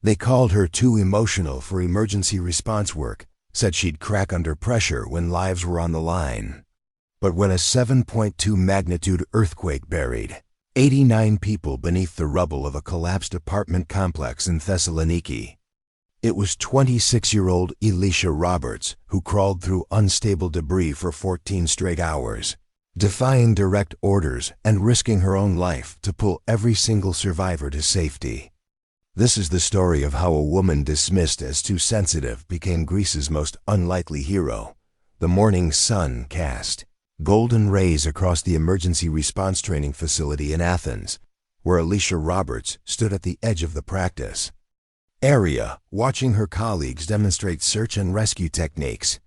They called her too emotional for emergency response work, said she'd crack under pressure when lives were on the line. But when a 7.2 magnitude earthquake buried 89 people beneath the rubble of a collapsed apartment complex in Thessaloniki, it was 26-year-old Elisha Roberts who crawled through unstable debris for 14 straight hours, defying direct orders and risking her own life to pull every single survivor to safety. This is the story of how a woman dismissed as too sensitive became Greece's most unlikely hero. The morning sun cast golden rays across the emergency response training facility in Athens, where Elisha Roberts stood at the edge of the practice area, watching her colleagues demonstrate search and rescue techniques.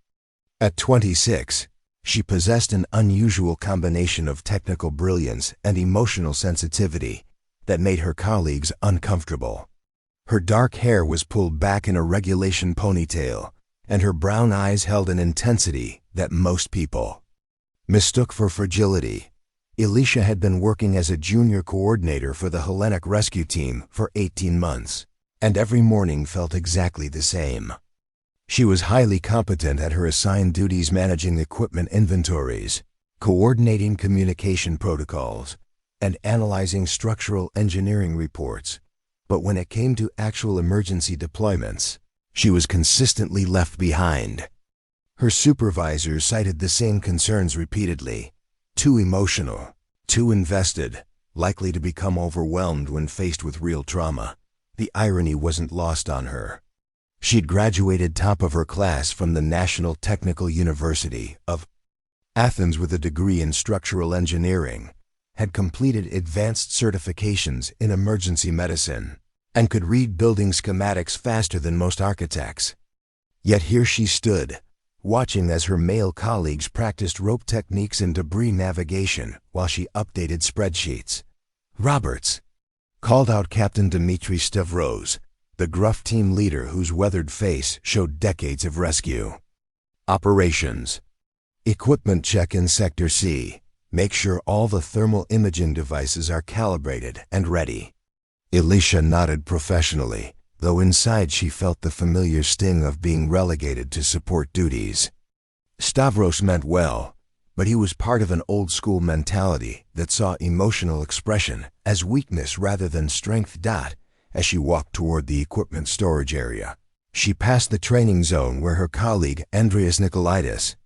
At 26, she possessed an unusual combination of technical brilliance and emotional sensitivity that made her colleagues uncomfortable. Her dark hair was pulled back in a regulation ponytail, and her brown eyes held an intensity that most people mistook for fragility. Elisha had been working as a junior coordinator for the Hellenic rescue team for 18 months, and every morning felt exactly the same. She was highly competent at her assigned duties, managing equipment inventories, coordinating communication protocols, and analyzing structural engineering reports. But when it came to actual emergency deployments, she was consistently left behind. Her supervisors cited the same concerns repeatedly: too emotional, too invested, likely to become overwhelmed when faced with real trauma. The irony wasn't lost on her. She'd graduated top of her class from the National Technical University of Athens with a degree in structural engineering, had completed advanced certifications in emergency medicine, and could read building schematics faster than most architects. Yet here she stood, watching as her male colleagues practiced rope techniques and debris navigation while she updated spreadsheets. Roberts called out Captain Dimitri Stavros, the gruff team leader whose weathered face showed decades of rescue. Operations. Equipment check in Sector C. Make sure all the thermal imaging devices are calibrated and ready. Elisha nodded professionally, though inside she felt the familiar sting of being relegated to support duties. Stavros meant well, but he was part of an old-school mentality that saw emotional expression as weakness rather than strength. As she walked toward the equipment storage area, she passed the training zone where her colleague Andreas Nikolaitis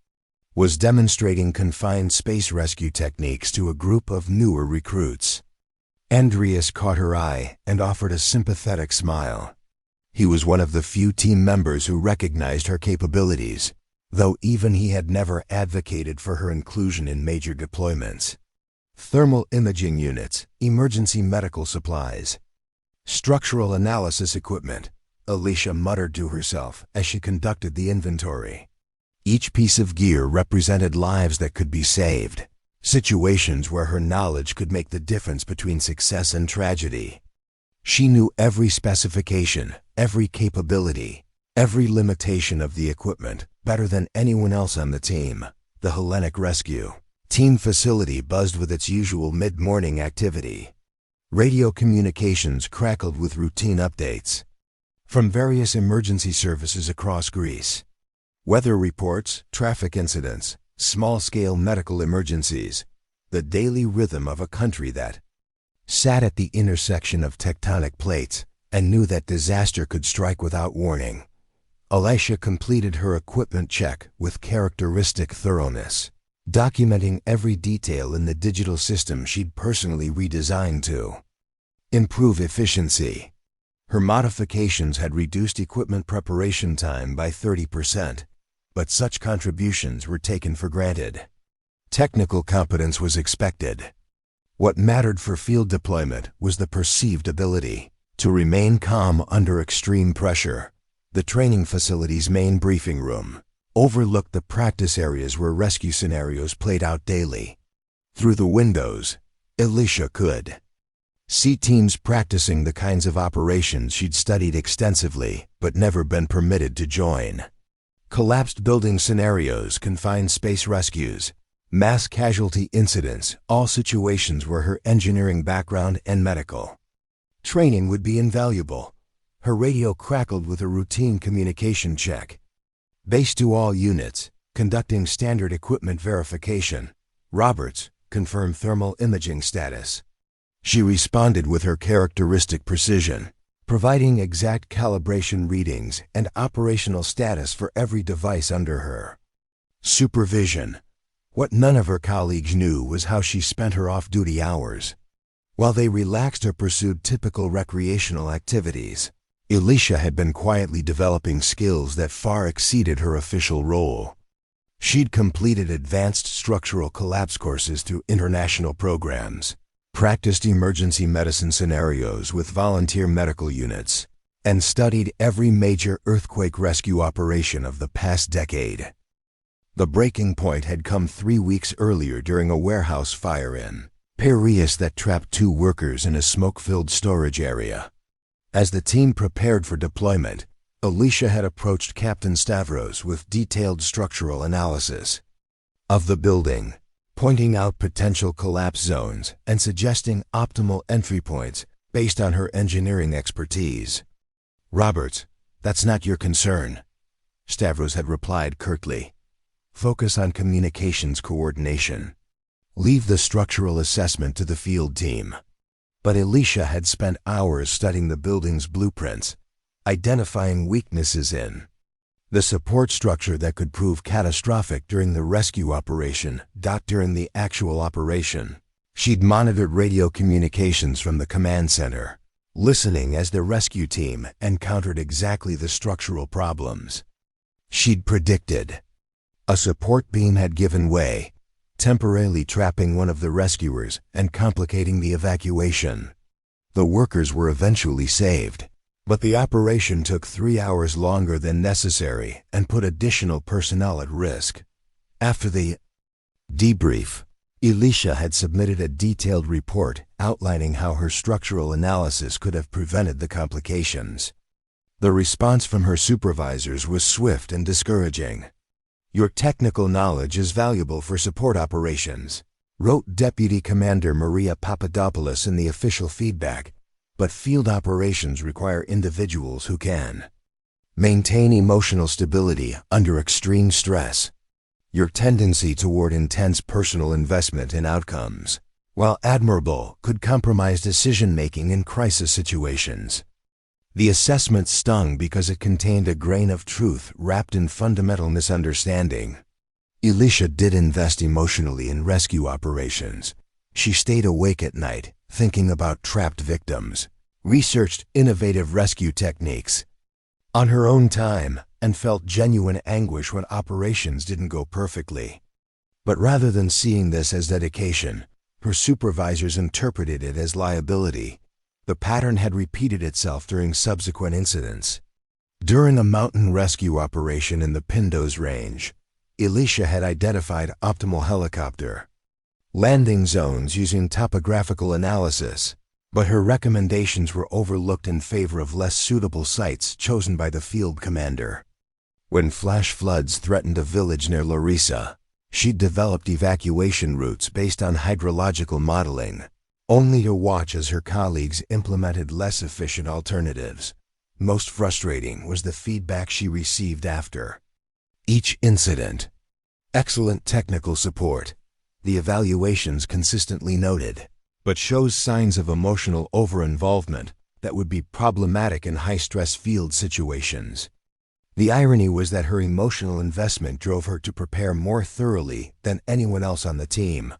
was demonstrating confined space rescue techniques to a group of newer recruits. Andreas caught her eye and offered a sympathetic smile. He was one of the few team members who recognized her capabilities, though even he had never advocated for her inclusion in major deployments. Thermal imaging units, emergency medical supplies, structural analysis equipment, Elisha muttered to herself as she conducted the inventory. Each piece of gear represented lives that could be saved, situations where her knowledge could make the difference between success and tragedy. She knew every specification, every capability, every limitation of the equipment better than anyone else on the team. The Hellenic Rescue Team facility buzzed with its usual mid-morning activity. Radio communications crackled with routine updates from various emergency services across Greece. Weather reports, traffic incidents, small-scale medical emergencies, the daily rhythm of a country that sat at the intersection of tectonic plates and knew that disaster could strike without warning. Elisha completed her equipment check with characteristic thoroughness, documenting every detail in the digital system she'd personally redesigned to improve efficiency. Her modifications had reduced equipment preparation time by 30%, but such contributions were taken for granted. Technical competence was expected. What mattered for field deployment was the perceived ability to remain calm under extreme pressure. The training facility's main briefing room overlooked the practice areas where rescue scenarios played out daily. Through the windows, Elisha could see teams practicing the kinds of operations she'd studied extensively but never been permitted to join. Collapsed building scenarios, confined space rescues, mass casualty incidents, all situations where her engineering background and medical training would be invaluable. Her radio crackled with a routine communication check. Base to all units, conducting standard equipment verification. Roberts, confirm thermal imaging status. She responded with her characteristic precision, providing exact calibration readings and operational status for every device under her. Supervision. What none of her colleagues knew was how she spent her off-duty hours. While they relaxed or pursued typical recreational activities, Elisha had been quietly developing skills that far exceeded her official role. She'd completed advanced structural collapse courses through international programs, practiced emergency medicine scenarios with volunteer medical units, and studied every major earthquake rescue operation of the past decade. The breaking point had come 3 weeks earlier during a warehouse fire in Piraeus that trapped 2 workers in a smoke-filled storage area. As the team prepared for deployment, Elisha had approached Captain Stavros with detailed structural analysis of the building, pointing out potential collapse zones and suggesting optimal entry points based on her engineering expertise. "Roberts, that's not your concern," Stavros had replied curtly. "Focus on communications coordination. Leave the structural assessment to the field team." But Elisha had spent hours studying the building's blueprints, identifying weaknesses in the support structure that could prove catastrophic during the rescue operation, not during the actual operation. She'd monitored radio communications from the command center, listening as the rescue team encountered exactly the structural problems she'd predicted. A support beam had given way, temporarily trapping one of the rescuers and complicating the evacuation. The workers were eventually saved, but the operation took 3 hours longer than necessary and put additional personnel at risk. After the debrief, Elisha had submitted a detailed report outlining how her structural analysis could have prevented the complications. The response from her supervisors was swift and discouraging. "Your technical knowledge is valuable for support operations," wrote Deputy Commander Maria Papadopoulos in the official feedback, "but field operations require individuals who can maintain emotional stability under extreme stress. Your tendency toward intense personal investment in outcomes, while admirable, could compromise decision-making in crisis situations." The assessment stung because it contained a grain of truth wrapped in fundamental misunderstanding. Elisha did invest emotionally in rescue operations. She stayed awake at night, thinking about trapped victims, researched innovative rescue techniques on her own time, and felt genuine anguish when operations didn't go perfectly. But rather than seeing this as dedication, her supervisors interpreted it as liability. The pattern had repeated itself during subsequent incidents. During a mountain rescue operation in the Pindos Range, Elisha had identified optimal helicopter landing zones using topographical analysis, but her recommendations were overlooked in favor of less suitable sites chosen by the field commander. When flash floods threatened a village near Larissa, she developed evacuation routes based on hydrological modeling, only to watch as her colleagues implemented less efficient alternatives. Most frustrating was the feedback she received after each incident. "Excellent technical support," the evaluations consistently noted, "but shows signs of emotional over-involvement that would be problematic in high-stress field situations." The irony was that her emotional investment drove her to prepare more thoroughly than anyone else on the team.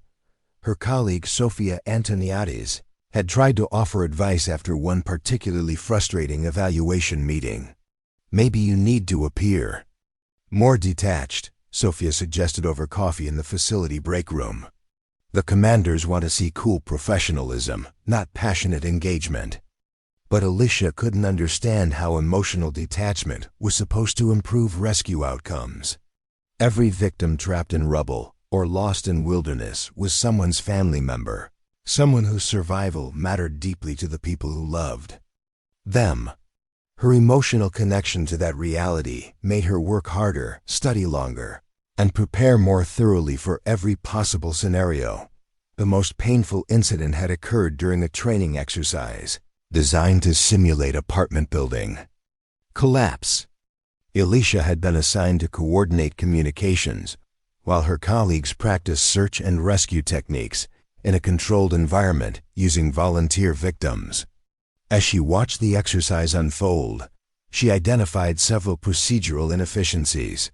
Her colleague Sophia Antoniades had tried to offer advice after one particularly frustrating evaluation meeting. "Maybe you need to appear more detached," Sophia suggested over coffee in the facility break room. "The commanders want to see cool professionalism, not passionate engagement." But Elisha couldn't understand how emotional detachment was supposed to improve rescue outcomes. Every victim trapped in rubble or lost in wilderness was someone's family member, someone whose survival mattered deeply to the people who loved them. Her emotional connection to that reality made her work harder, study longer, and prepare more thoroughly for every possible scenario. The most painful incident had occurred during a training exercise. designed to simulate apartment building. Collapse. Elisha had been assigned to coordinate communications, while her colleagues practiced search and rescue techniques in a controlled environment using volunteer victims. As she watched the exercise unfold, she identified several procedural inefficiencies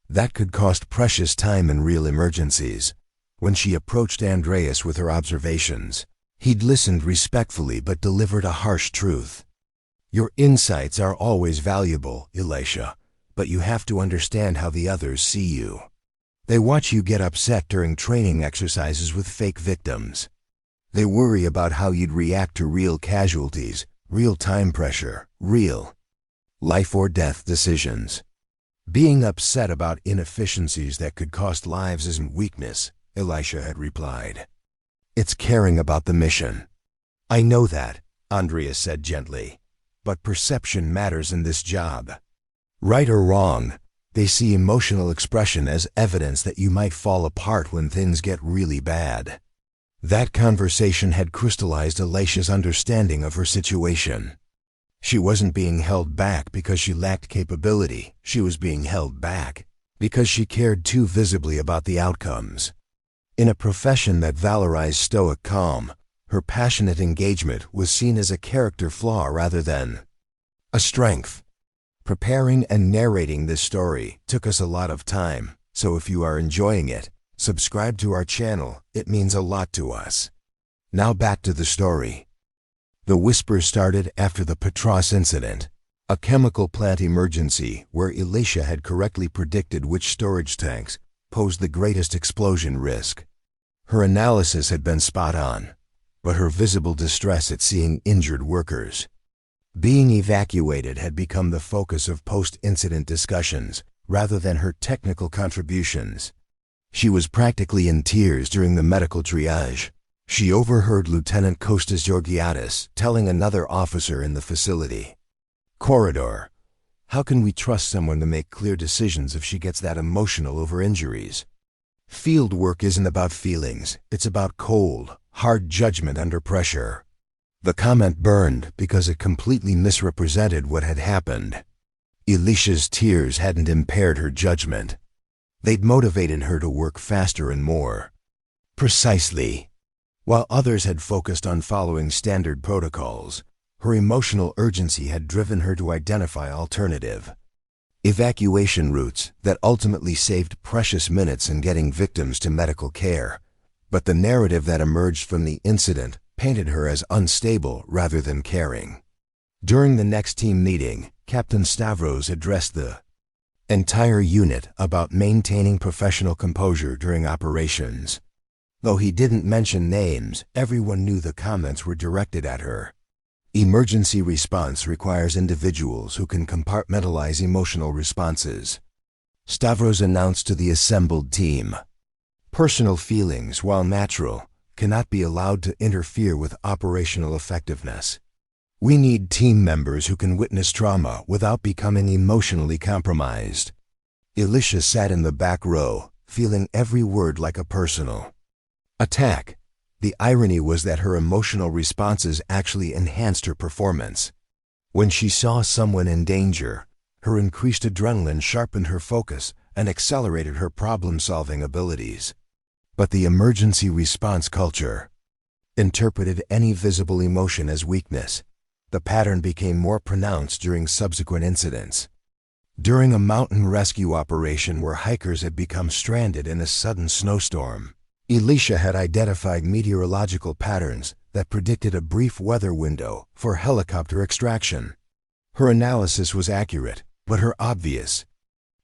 that could cost precious time in real emergencies. When she approached Andreas with her observations, he'd listened respectfully but delivered a harsh truth. "Your insights are always valuable, Elisha, but you have to understand how the others see you. They watch you get upset during training exercises with fake victims. They worry about how you'd react to real casualties, real time pressure, real life or death decisions. Being upset about inefficiencies that could cost lives isn't weakness," Elisha had replied. "It's caring about the mission." "I know that," Andreas said gently, "but perception matters in this job. Right or wrong, they see emotional expression as evidence that you might fall apart when things get really bad." That conversation had crystallized Elisha's understanding of her situation. She wasn't being held back because she lacked capability. She was being held back because she cared too visibly about the outcomes. In a profession that valorized stoic calm, her passionate engagement was seen as a character flaw rather than a strength. Preparing and narrating this story took us a lot of time, so if you are enjoying it, subscribe to our channel. It means a lot to us. Now back to the story. The whisper started after the Petros incident, a chemical plant emergency where Elisha had correctly predicted which storage tanks posed the greatest explosion risk. Her analysis had been spot on, but her visible distress at seeing injured workers being evacuated had become the focus of post-incident discussions rather than her technical contributions. She was practically in tears during the medical triage. She overheard Lieutenant Kostas Georgiadis telling another officer in the facility, "Corridor, how can we trust someone to make clear decisions if she gets that emotional over injuries? Field work isn't about feelings, it's about cold, hard judgment under pressure." The comment burned because it completely misrepresented what had happened. Elisha's tears hadn't impaired her judgment. They'd motivated her to work faster and more precisely. While others had focused on following standard protocols, her emotional urgency had driven her to identify alternative evacuation routes that ultimately saved precious minutes in getting victims to medical care. But the narrative that emerged from the incident painted her as unstable rather than caring. During the next team meeting, Captain Stavros addressed the entire unit about maintaining professional composure during operations. Though he didn't mention names, everyone knew the comments were directed at her. Emergency response requires individuals who can compartmentalize emotional responses. Stavros announced to the assembled team, "Personal feelings, while natural, cannot be allowed to interfere with operational effectiveness. We need team members who can witness trauma without becoming emotionally compromised." Elisha sat in the back row, feeling every word like a personal attack. The irony was that her emotional responses actually enhanced her performance. When she saw someone in danger, her increased adrenaline sharpened her focus and accelerated her problem-solving abilities. But the emergency response culture interpreted any visible emotion as weakness. The pattern became more pronounced during subsequent incidents. During a mountain rescue operation where hikers had become stranded in a sudden snowstorm, Elisha had identified meteorological patterns that predicted a brief weather window for helicopter extraction. Her analysis was accurate, but her obvious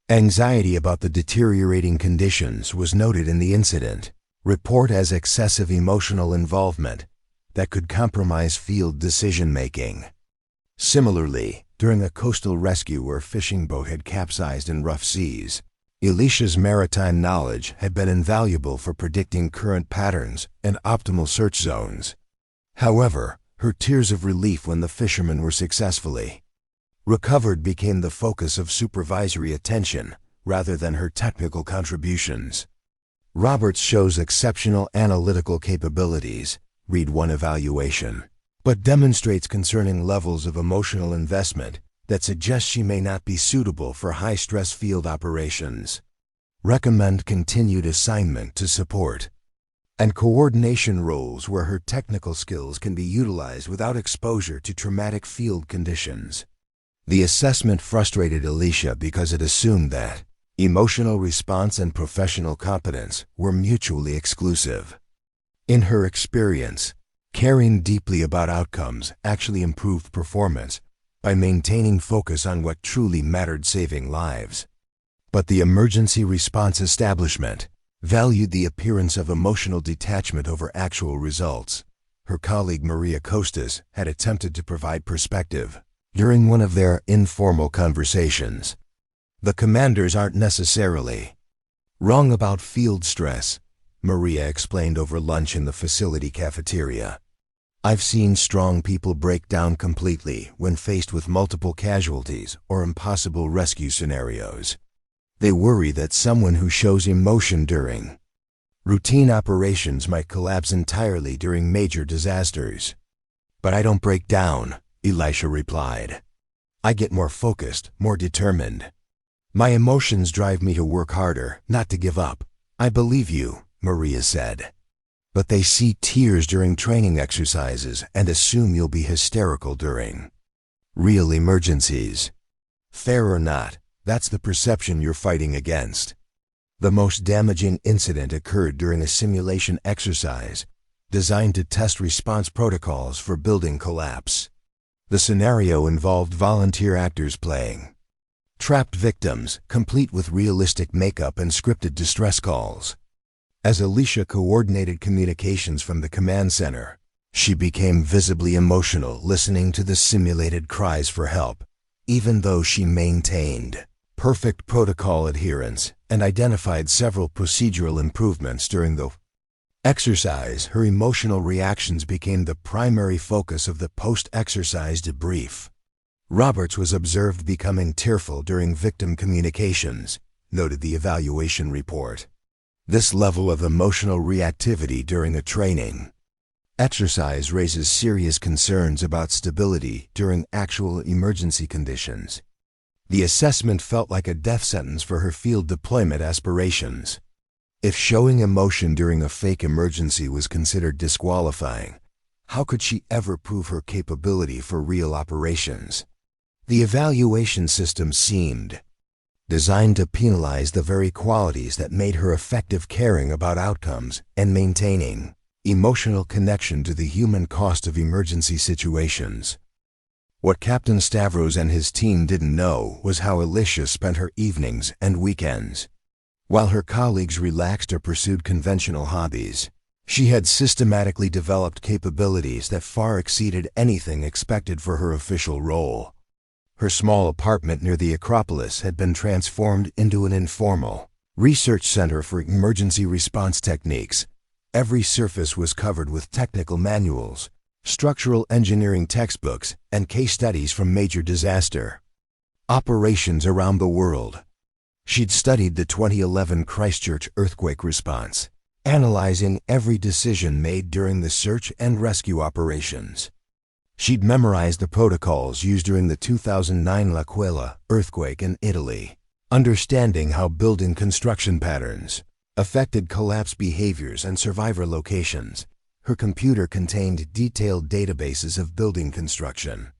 anxiety about the deteriorating conditions was noted in the incident report as excessive emotional involvement that could compromise field decision-making. Similarly, during a coastal rescue where a fishing boat had capsized in rough seas, Elisha's maritime knowledge had been invaluable for predicting current patterns and optimal search zones. However, her tears of relief when the fishermen were successfully recovered became the focus of supervisory attention rather than her technical contributions. Roberts shows exceptional analytical capabilities, read one evaluation, but demonstrates concerning levels of emotional investment that suggest she may not be suitable for high-stress field operations. Recommend continued assignment to support and coordination roles where her technical skills can be utilized without exposure to traumatic field conditions. The assessment frustrated Elisha because it assumed that emotional response and professional competence were mutually exclusive. In her experience, caring deeply about outcomes actually improved performance by maintaining focus on what truly mattered, saving lives. But the emergency response establishment valued the appearance of emotional detachment over actual results. Her colleague Maria Costas had attempted to provide perspective during one of their informal conversations. The commanders aren't necessarily wrong about field stress, Maria explained over lunch in the facility cafeteria. I've seen strong people break down completely when faced with multiple casualties or impossible rescue scenarios. They worry that someone who shows emotion during routine operations might collapse entirely during major disasters. But I don't break down, Elisha replied. I get more focused, more determined. My emotions drive me to work harder, not to give up. I believe you, Maria said. But they see tears during training exercises and assume you'll be hysterical during real emergencies. Fair or not, that's the perception you're fighting against. The most damaging incident occurred during a simulation exercise designed to test response protocols for building collapse. The scenario involved volunteer actors playing trapped victims, complete with realistic makeup and scripted distress calls. As Elisha coordinated communications from the command center, she became visibly emotional listening to the simulated cries for help, even though she maintained perfect protocol adherence and identified several procedural improvements during the exercise. Her emotional reactions became the primary focus of the post-exercise debrief. Roberts was observed becoming tearful during victim communications, noted the evaluation report. This level of emotional reactivity during a training exercise raises serious concerns about stability during actual emergency conditions. The assessment felt like a death sentence for her field deployment aspirations. If showing emotion during a fake emergency was considered disqualifying, how could she ever prove her capability for real operations? The evaluation system seemed designed to penalize the very qualities that made her effective, caring about outcomes and maintaining emotional connection to the human cost of emergency situations. What Captain Stavros and his team didn't know was how Elisha spent her evenings and weekends. While her colleagues relaxed or pursued conventional hobbies, she had systematically developed capabilities that far exceeded anything expected for her official role. Her small apartment near the Acropolis had been transformed into an informal research center for emergency response techniques. Every surface was covered with technical manuals, structural engineering textbooks, and case studies from major disaster operations around the world. She'd studied the 2011 Christchurch earthquake response, analyzing every decision made during the search and rescue operations. She'd memorized the protocols used during the 2009 L'Aquila earthquake in Italy, understanding how building construction patterns affected collapse behaviors and survivor locations. Her computer contained detailed databases of building construction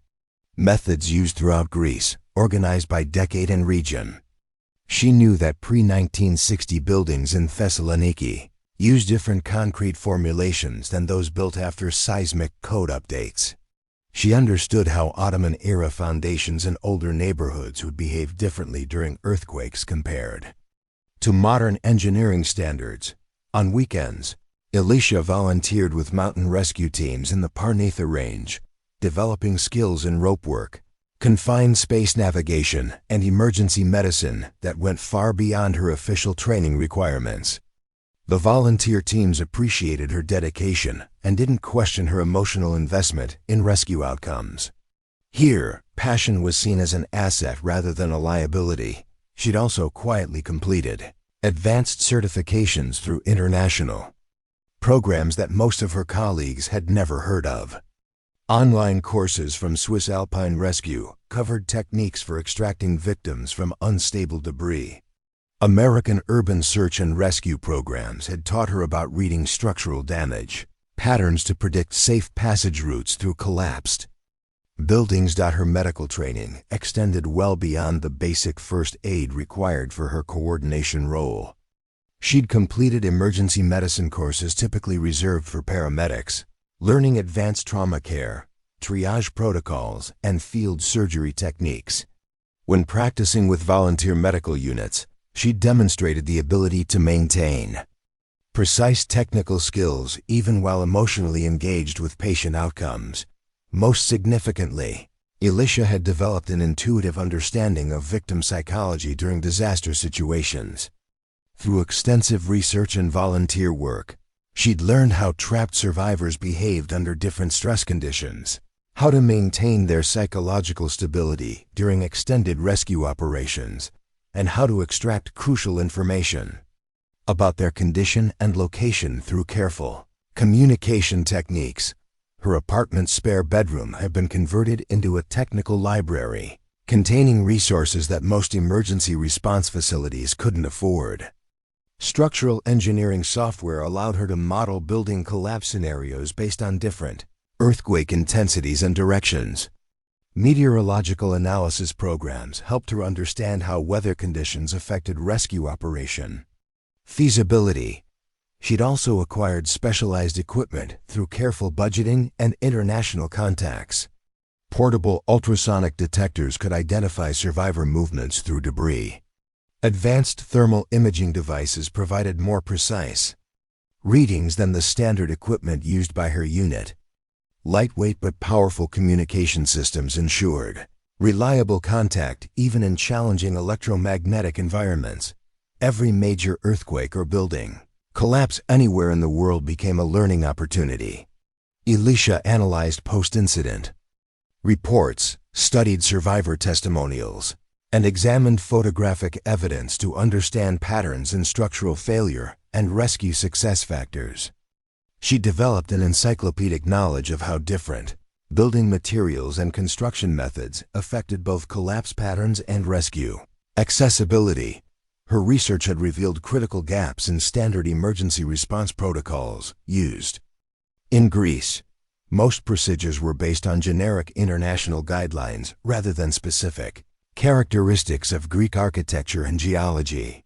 methods used throughout Greece, organized by decade and region. She knew that pre-1960 buildings in Thessaloniki used different concrete formulations than those built after seismic code updates. She understood how Ottoman-era foundations in older neighborhoods would behave differently during earthquakes compared to modern engineering standards. On weekends, Elisha volunteered with mountain rescue teams in the Parnatha Range, developing skills in rope work, confined space navigation, and emergency medicine that went far beyond her official training requirements. The volunteer teams appreciated her dedication and didn't question her emotional investment in rescue outcomes. Here, passion was seen as an asset rather than a liability. She'd also quietly completed advanced certifications through international programs that most of her colleagues had never heard of. Online courses from Swiss Alpine Rescue covered techniques for extracting victims from unstable debris. American urban search and rescue programs had taught her about reading structural damage, patterns to predict safe passage routes through collapsed buildings. Her medical training extended well beyond the basic first aid required for her coordination role. She'd completed emergency medicine courses typically reserved for paramedics, learning advanced trauma care, triage protocols, and field surgery techniques. When practicing with volunteer medical units, she demonstrated the ability to maintain precise technical skills even while emotionally engaged with patient outcomes. Most significantly, Elisha had developed an intuitive understanding of victim psychology during disaster situations. Through extensive research and volunteer work, she'd learned how trapped survivors behaved under different stress conditions, how to maintain their psychological stability during extended rescue operations, and how to extract crucial information about their condition and location through careful communication techniques. Her apartment's spare bedroom had been converted into a technical library, containing resources that most emergency response facilities couldn't afford. Structural engineering software allowed her to model building collapse scenarios based on different earthquake intensities and directions. Meteorological analysis programs helped her understand how weather conditions affected rescue operation feasibility. She'd also acquired specialized equipment through careful budgeting and international contacts. Portable ultrasonic detectors could identify survivor movements through debris. Advanced thermal imaging devices provided more precise readings than the standard equipment used by her unit. Lightweight but powerful communication systems ensured reliable contact even in challenging electromagnetic environments. Every major earthquake or building collapse anywhere in the world became a learning opportunity. Elisha analyzed post-incident reports, studied survivor testimonials, and examined photographic evidence to understand patterns in structural failure and rescue success factors. She developed an encyclopedic knowledge of how different building materials and construction methods affected both collapse patterns and rescue accessibility. Her research had revealed critical gaps in standard emergency response protocols used. In Greece, most procedures were based on generic international guidelines rather than specific characteristics of Greek architecture and geology.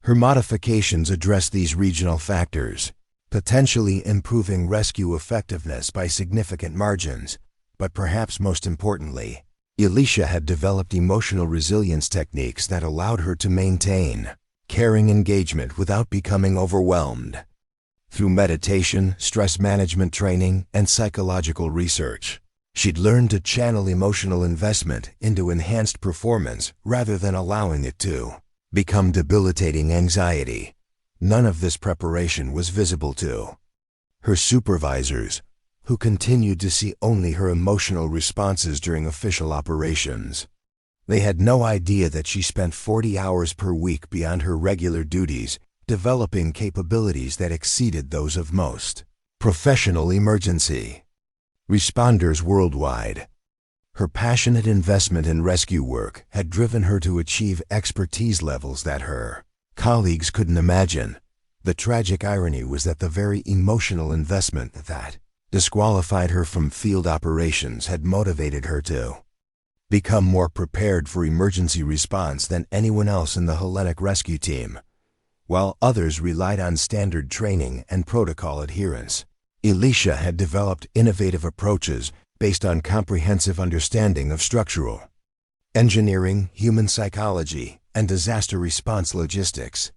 Her modifications addressed these regional factors, potentially improving rescue effectiveness by significant margins. But perhaps most importantly, Elisha had developed emotional resilience techniques that allowed her to maintain caring engagement without becoming overwhelmed. Through meditation, stress management training, and psychological research, she'd learned to channel emotional investment into enhanced performance rather than allowing it to become debilitating anxiety. None of this preparation was visible to her supervisors, who continued to see only her emotional responses during official operations. They had no idea that she spent 40 hours per week beyond her regular duties, developing capabilities that exceeded those of most professional emergency responders worldwide. Her passionate investment in rescue work had driven her to achieve expertise levels that her colleagues couldn't imagine. The tragic irony was that the very emotional investment that disqualified her from field operations had motivated her to become more prepared for emergency response than anyone else in the Hellenic rescue team. While others relied on standard training and protocol adherence, Elisha had developed innovative approaches based on comprehensive understanding of structural engineering, human psychology, and disaster response logistics.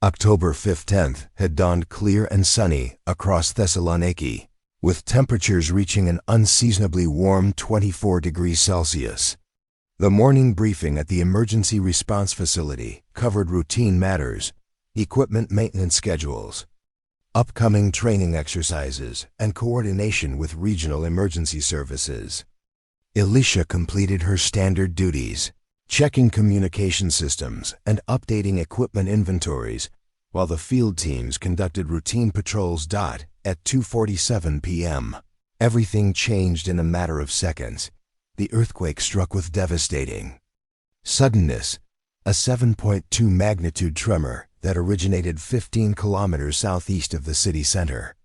October 5th-10th had dawned clear and sunny across Thessaloniki, with temperatures reaching an unseasonably warm 24 degrees Celsius. The morning briefing at the emergency response facility covered routine matters, equipment maintenance schedules, upcoming training exercises, and coordination with regional emergency services. Elisha completed her standard duties, checking communication systems and updating equipment inventories, while the field teams conducted routine patrols. At 2:47 p.m., Everything changed in a matter of seconds. The earthquake struck with devastating suddenness, a 7.2 magnitude tremor that originated 15 kilometers southeast of the city center.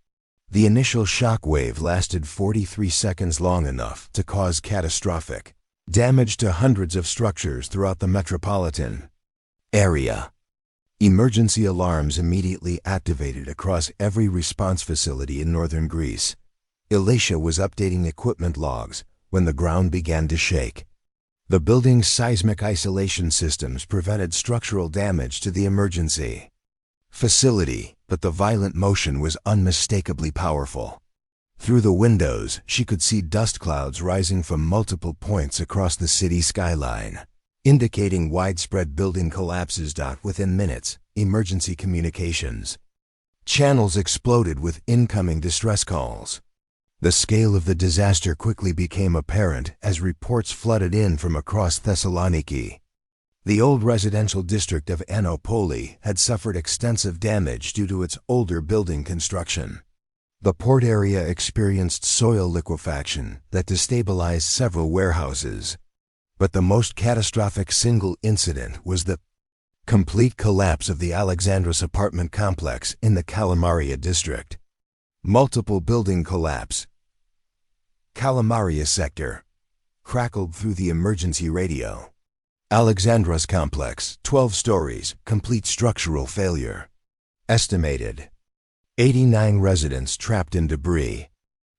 The initial shock wave lasted 43 seconds, long enough to cause catastrophic damage to hundreds of structures throughout the metropolitan area. Emergency alarms immediately activated across every response facility in northern Greece. Elisha was updating equipment logs when the ground began to shake. The building's seismic isolation systems prevented structural damage to the emergency facility, but the violent motion was unmistakably powerful. Through the windows, she could see dust clouds rising from multiple points across the city skyline, indicating widespread building collapses. Within minutes, emergency communications channels exploded with incoming distress calls. The scale of the disaster quickly became apparent as reports flooded in from across Thessaloniki. The old residential district of Anopoli had suffered extensive damage due to its older building construction. The port area experienced soil liquefaction that destabilized several warehouses. But the most catastrophic single incident was the complete collapse of the Alexandros apartment complex in the Kalamaria district. Multiple building collapse. Kalamaria sector crackled through the emergency radio. Alexandros complex, 12 stories, complete structural failure. Estimated 89 residents trapped in debris,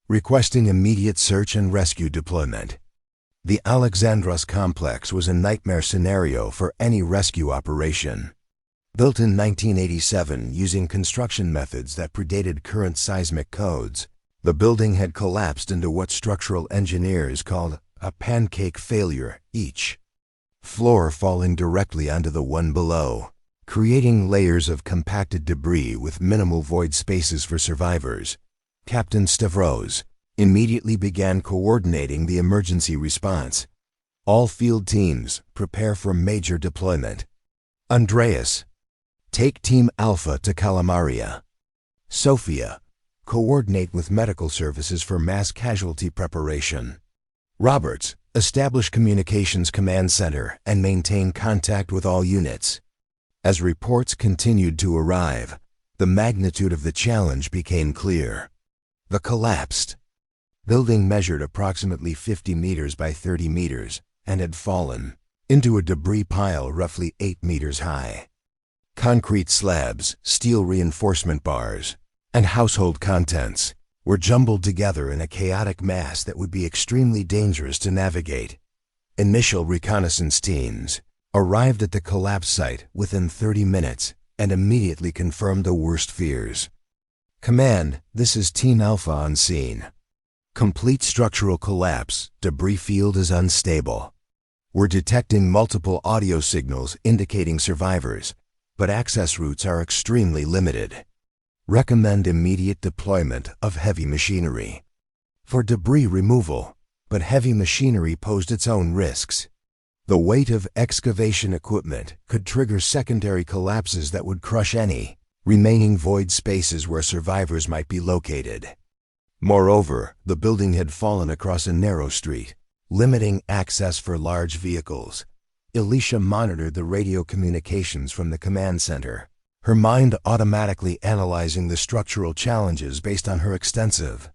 requesting immediate search and rescue deployment. The Alexandros complex was a nightmare scenario for any rescue operation. Built in 1987 using construction methods that predated current seismic codes, the building had collapsed into what structural engineers called a pancake failure, each floor falling directly onto the one below, creating layers of compacted debris with minimal void spaces for survivors. Captain Stavros immediately began coordinating the emergency response. All field teams prepare for major deployment. Andreas, take Team Alpha to Kalamaria. Sophia, coordinate with medical services for mass casualty preparation. Roberts, establish communications command center and maintain contact with all units. As reports continued to arrive, the magnitude of the challenge became clear. The collapsed building measured approximately 50 meters by 30 meters and had fallen into a debris pile roughly 8 meters high. Concrete slabs, steel reinforcement bars, and household contents were jumbled together in a chaotic mass that would be extremely dangerous to navigate. Initial reconnaissance teams arrived at the collapse site within 30 minutes and immediately confirmed the worst fears. Command, this is Team Alpha on scene. Complete structural collapse, debris field is unstable. We're detecting multiple audio signals indicating survivors, but access routes are extremely limited. Recommend immediate deployment of heavy machinery for debris removal, but heavy machinery posed its own risks. The weight of excavation equipment could trigger secondary collapses that would crush any remaining void spaces where survivors might be located. Moreover, the building had fallen across a narrow street, limiting access for large vehicles. Elisha monitored the radio communications from the command center, her mind automatically analyzing the structural challenges based on her extensive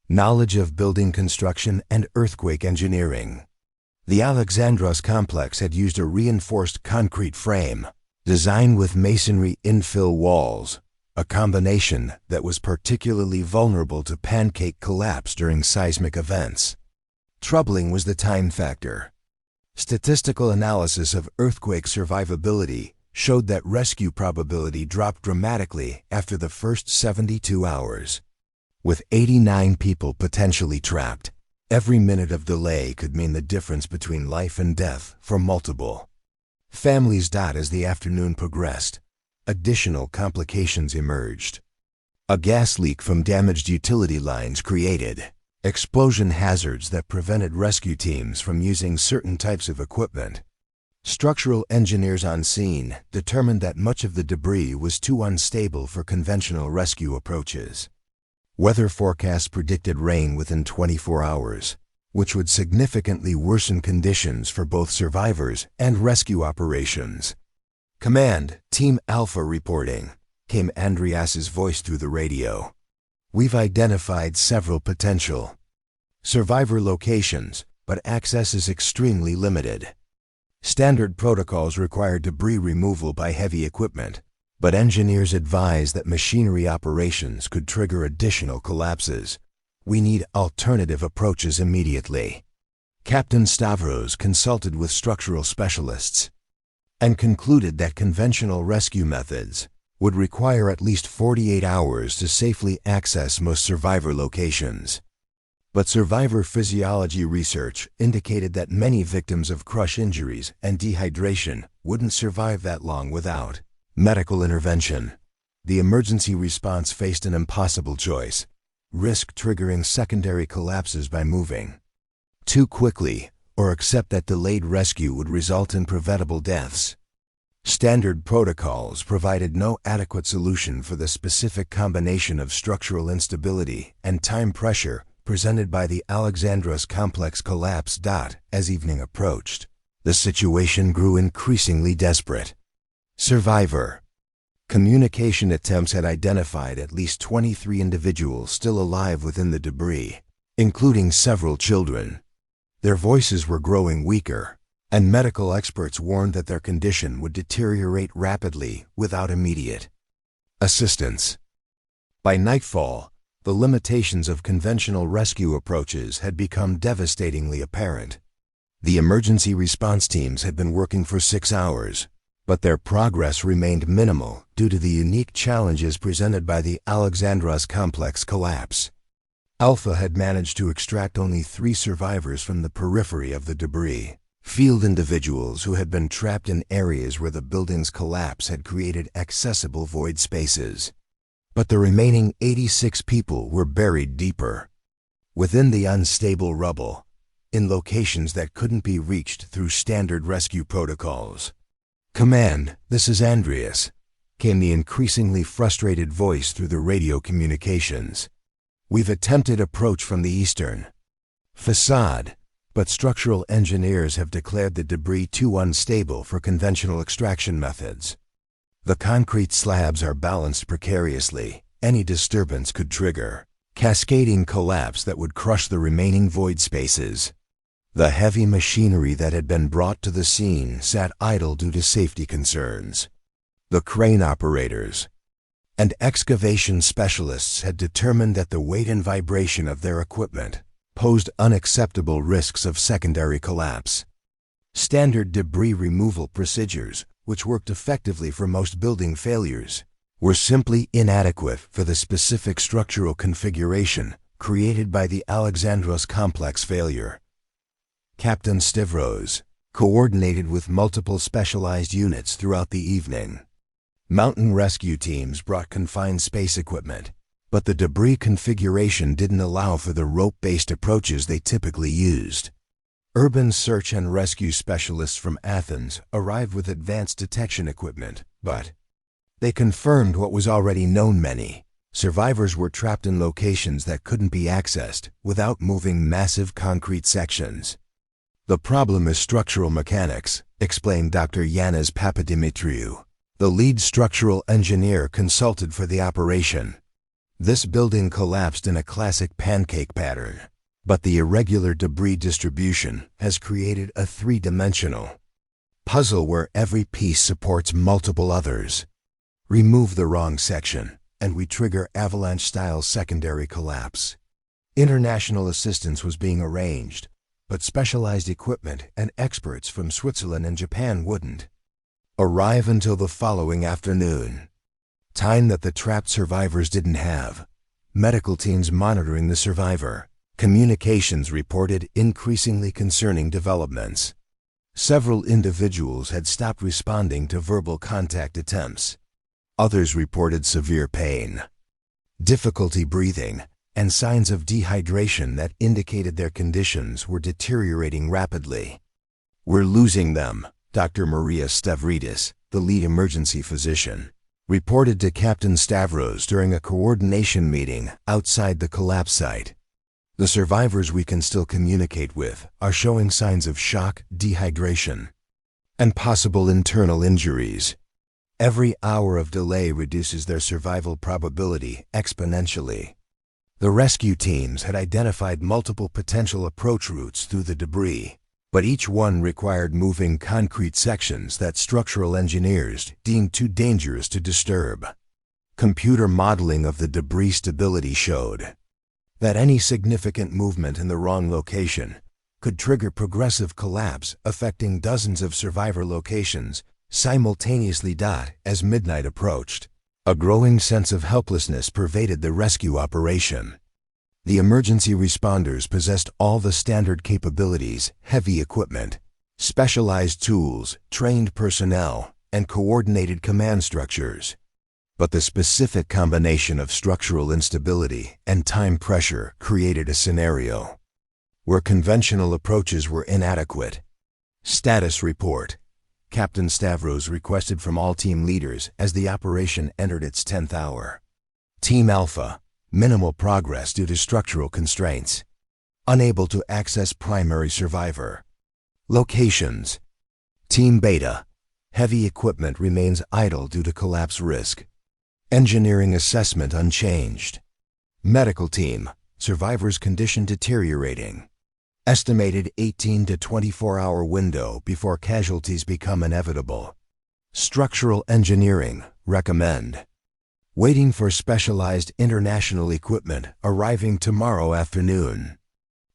knowledge of building construction and earthquake engineering. The Alexandros complex had used a reinforced concrete frame, designed with masonry infill walls, a combination that was particularly vulnerable to pancake collapse during seismic events. Troubling was the time factor. Statistical analysis of earthquake survivability showed that rescue probability dropped dramatically after the first 72 hours. With 89 people potentially trapped, every minute of delay could mean the difference between life and death for multiple families. As the afternoon progressed, additional complications emerged. A gas leak from damaged utility lines created explosion hazards that prevented rescue teams from using certain types of equipment. Structural engineers on scene determined that much of the debris was too unstable for conventional rescue approaches. Weather forecasts predicted rain within 24 hours, which would significantly worsen conditions for both survivors and rescue operations. "Command, Team Alpha reporting," came Andreas's voice through the radio. "We've identified several potential survivor locations, but access is extremely limited. Standard protocols require debris removal by heavy equipment, but engineers advise that machinery operations could trigger additional collapses. We need alternative approaches immediately." Captain Stavros consulted with structural specialists and concluded that conventional rescue methods would require at least 48 hours to safely access most survivor locations. But survivor physiology research indicated that many victims of crush injuries and dehydration wouldn't survive that long without medical intervention. The emergency response faced an impossible choice: risk triggering secondary collapses by moving too quickly, or accept that delayed rescue would result in preventable deaths. Standard protocols provided no adequate solution for the specific combination of structural instability and time pressure presented by the Alexandros complex collapse. As evening approached, the situation grew increasingly desperate. Survivor communication attempts had identified at least 23 individuals still alive within the debris, including several children. Their voices were growing weaker, and medical experts warned that their condition would deteriorate rapidly without immediate assistance. By nightfall, the limitations of conventional rescue approaches had become devastatingly apparent. The emergency response teams had been working for 6 hours, but their progress remained minimal due to the unique challenges presented by the Alexandros complex collapse. Alpha had managed to extract only 3 survivors from the periphery of the debris, field individuals who had been trapped in areas where the building's collapse had created accessible void spaces. But the remaining 86 people were buried deeper, within the unstable rubble, in locations that couldn't be reached through standard rescue protocols. "Command, this is Andreas," came the increasingly frustrated voice through the radio communications. "We've attempted approach from the eastern facade, but structural engineers have declared the debris too unstable for conventional extraction methods. The concrete slabs are balanced precariously. Any disturbance could trigger cascading collapse that would crush the remaining void spaces." The heavy machinery that had been brought to the scene sat idle due to safety concerns. The crane operators and excavation specialists had determined that the weight and vibration of their equipment posed unacceptable risks of secondary collapse. Standard debris removal procedures, which worked effectively for most building failures, were simply inadequate for the specific structural configuration created by the Alexandros complex failure. Captain Stavros coordinated with multiple specialized units throughout the evening. Mountain rescue teams brought confined space equipment, but the debris configuration didn't allow for the rope-based approaches they typically used. Urban search and rescue specialists from Athens arrived with advanced detection equipment, but they confirmed what was already known: many survivors were trapped in locations that couldn't be accessed without moving massive concrete sections. "The problem is structural mechanics," explained Dr. Yannis Papadimitriou, the lead structural engineer consulted for the operation. "This building collapsed in a classic pancake pattern, but the irregular debris distribution has created a 3-dimensional puzzle where every piece supports multiple others. Remove the wrong section, and we trigger avalanche-style secondary collapse." International assistance was being arranged, but specialized equipment and experts from Switzerland and Japan wouldn't arrive until the following afternoon, time that the trapped survivors didn't have. Medical teams monitoring the survivor communications reported increasingly concerning developments. Several individuals had stopped responding to verbal contact attempts. Others reported severe pain, difficulty breathing, and signs of dehydration that indicated their conditions were deteriorating rapidly. "We're losing them," Dr. Maria Stavridis, the lead emergency physician, reported to Captain Stavros during a coordination meeting outside the collapse site. The survivors we can still communicate with are showing signs of shock, dehydration, and possible internal injuries. Every hour of delay reduces their survival probability exponentially. The rescue teams had identified multiple potential approach routes through the debris, but each one required moving concrete sections that structural engineers deemed too dangerous to disturb. Computer modeling of the debris stability showed that any significant movement in the wrong location could trigger progressive collapse affecting dozens of survivor locations simultaneously. As midnight approached, a growing sense of helplessness pervaded the rescue operation. The emergency responders possessed all the standard capabilities: heavy equipment, specialized tools, trained personnel, and coordinated command structures. But the specific combination of structural instability and time pressure created a scenario where conventional approaches were inadequate. Status report. Captain Stavros requested from all team leaders as the operation entered its 10th hour. Team Alpha, minimal progress due to structural constraints. Unable to access primary survivor locations. Team Beta, heavy equipment remains idle due to collapse risk. Engineering assessment unchanged. Medical team, survivors' condition deteriorating. Estimated 18 to 24-hour window before casualties become inevitable. Structural engineering, recommend. Waiting for specialized international equipment arriving tomorrow afternoon.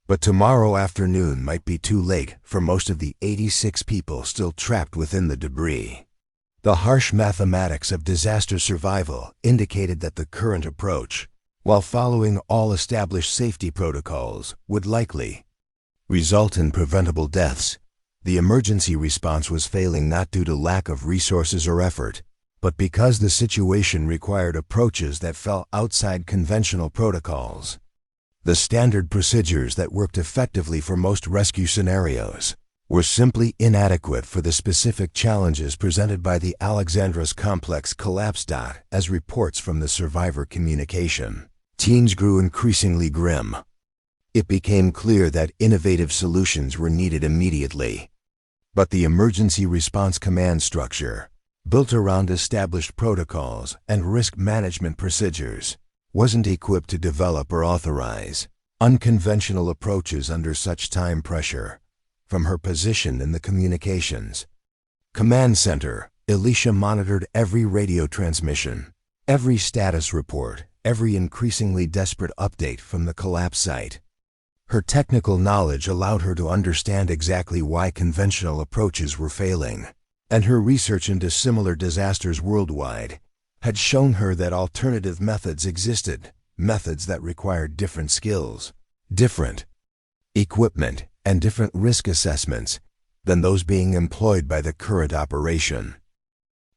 But tomorrow afternoon might be too late for most of the 86 people still trapped within the debris. The harsh mathematics of disaster survival indicated that the current approach, while following all established safety protocols, would likely result in preventable deaths. The emergency response was failing not due to lack of resources or effort, but because the situation required approaches that fell outside conventional protocols. The standard procedures that worked effectively for most rescue scenarios were simply inadequate for the specific challenges presented by the Alexandra's complex collapse. As reports from the survivor communication teams grew increasingly grim, it became clear that innovative solutions were needed immediately. But the emergency response command structure, built around established protocols and risk management procedures, wasn't equipped to develop or authorize unconventional approaches under such time pressure. From her position in the communications command center, Elisha monitored every radio transmission, every status report, every increasingly desperate update from the collapse site. Her technical knowledge allowed her to understand exactly why conventional approaches were failing, and her research into similar disasters worldwide had shown her that alternative methods existed, methods that required different skills, different equipment, and different risk assessments than those being employed by the current operation.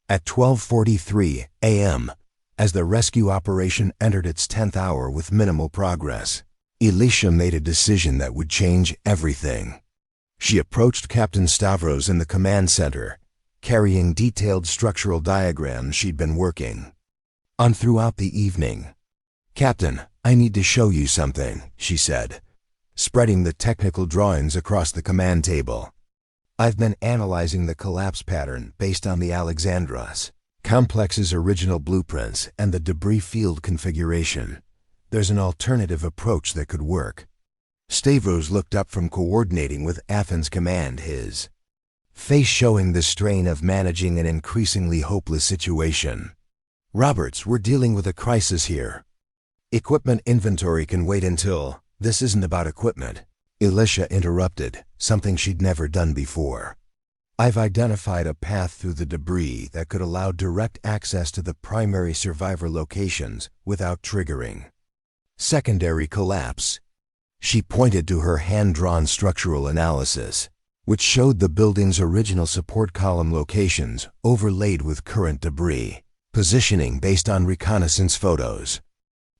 At 12:43 a.m., as the rescue operation entered its 10th hour with minimal progress, Elisha made a decision that would change everything. She approached Captain Stavros in the command center, carrying detailed structural diagrams she'd been working on throughout the evening. "Captain, I need to show you something," she said, spreading the technical drawings across the command table. "I've been analyzing the collapse pattern based on the Alexandra's complex's original blueprints and the debris field configuration. There's an alternative approach that could work." Stavros looked up from coordinating with Athens command, his face showing the strain of managing an increasingly hopeless situation. "Roberts, we're dealing with a crisis here. Equipment inventory can wait until—" "This isn't about equipment," Elisha interrupted, something she'd never done before. "I've identified a path through the debris that could allow direct access to the primary survivor locations without triggering secondary collapse." She pointed to her hand-drawn structural analysis, which showed the building's original support column locations overlaid with current debris, positioning based on reconnaissance photos.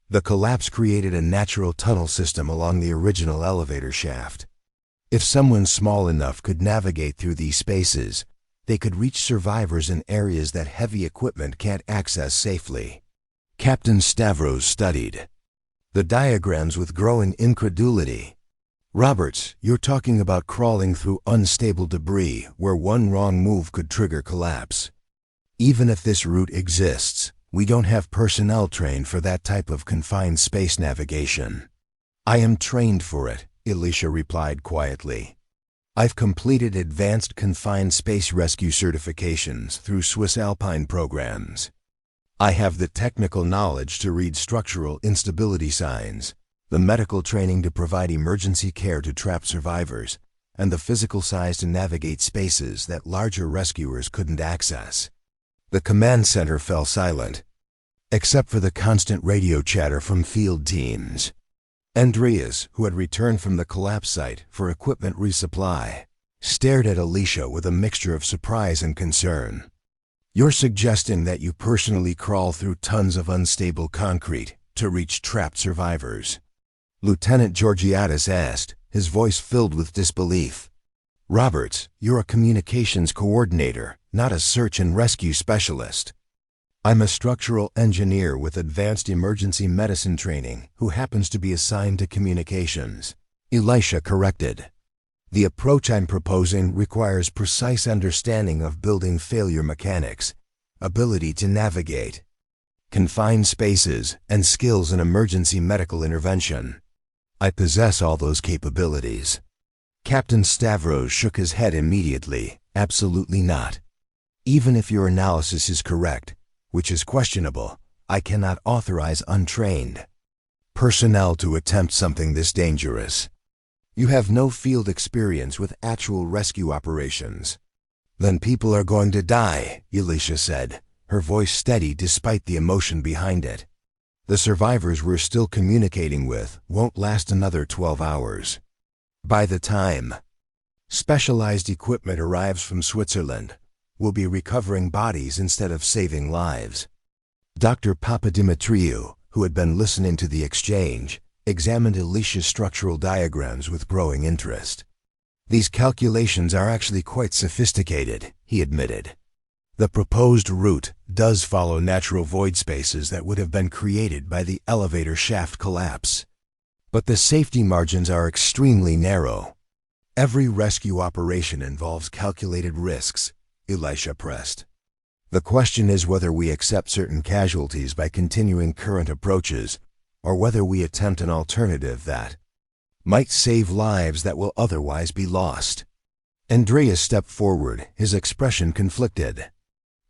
The collapse created a natural tunnel system along the original elevator shaft. If someone small enough could navigate through these spaces, they could reach survivors in areas that heavy equipment can't access safely. Captain Stavros studied the diagrams with growing incredulity. Roberts, you're talking about crawling through unstable debris where one wrong move could trigger collapse. Even if this route exists, we don't have personnel trained for that type of confined space navigation. I am trained for it, Elisha replied quietly. I've completed advanced confined space rescue certifications through Swiss Alpine programs. I have the technical knowledge to read structural instability signs, the medical training to provide emergency care to trapped survivors, and the physical size to navigate spaces that larger rescuers couldn't access. The command center fell silent, except for the constant radio chatter from field teams. Andreas, who had returned from the collapse site for equipment resupply, stared at Elisha with a mixture of surprise and concern. You're suggesting that you personally crawl through tons of unstable concrete to reach trapped survivors? Lieutenant Georgiadis asked, his voice filled with disbelief. Roberts, you're a communications coordinator, not a search and rescue specialist. I'm a structural engineer with advanced emergency medicine training who happens to be assigned to communications, Elisha corrected. The approach I'm proposing requires precise understanding of building failure mechanics, ability to navigate confined spaces, and skills in emergency medical intervention. I possess all those capabilities. Captain Stavros shook his head immediately. Absolutely not. Even if your analysis is correct, which is questionable, I cannot authorize untrained personnel to attempt something this dangerous. You have no field experience with actual rescue operations. Then people are going to die, Elisha said, her voice steady despite the emotion behind it. The survivors we're still communicating with won't last another 12 hours. By the time specialized equipment arrives from Switzerland, we'll be recovering bodies instead of saving lives. Dr. Papadimitriou, who had been listening to the exchange, examined Elisha's structural diagrams with growing interest. These calculations are actually quite sophisticated, he admitted. The proposed route does follow natural void spaces that would have been created by the elevator shaft collapse. But the safety margins are extremely narrow. Every rescue operation involves calculated risks, Elisha pressed. The question is whether we accept certain casualties by continuing current approaches, or whether we attempt an alternative that might save lives that will otherwise be lost. Andreas stepped forward, his expression conflicted.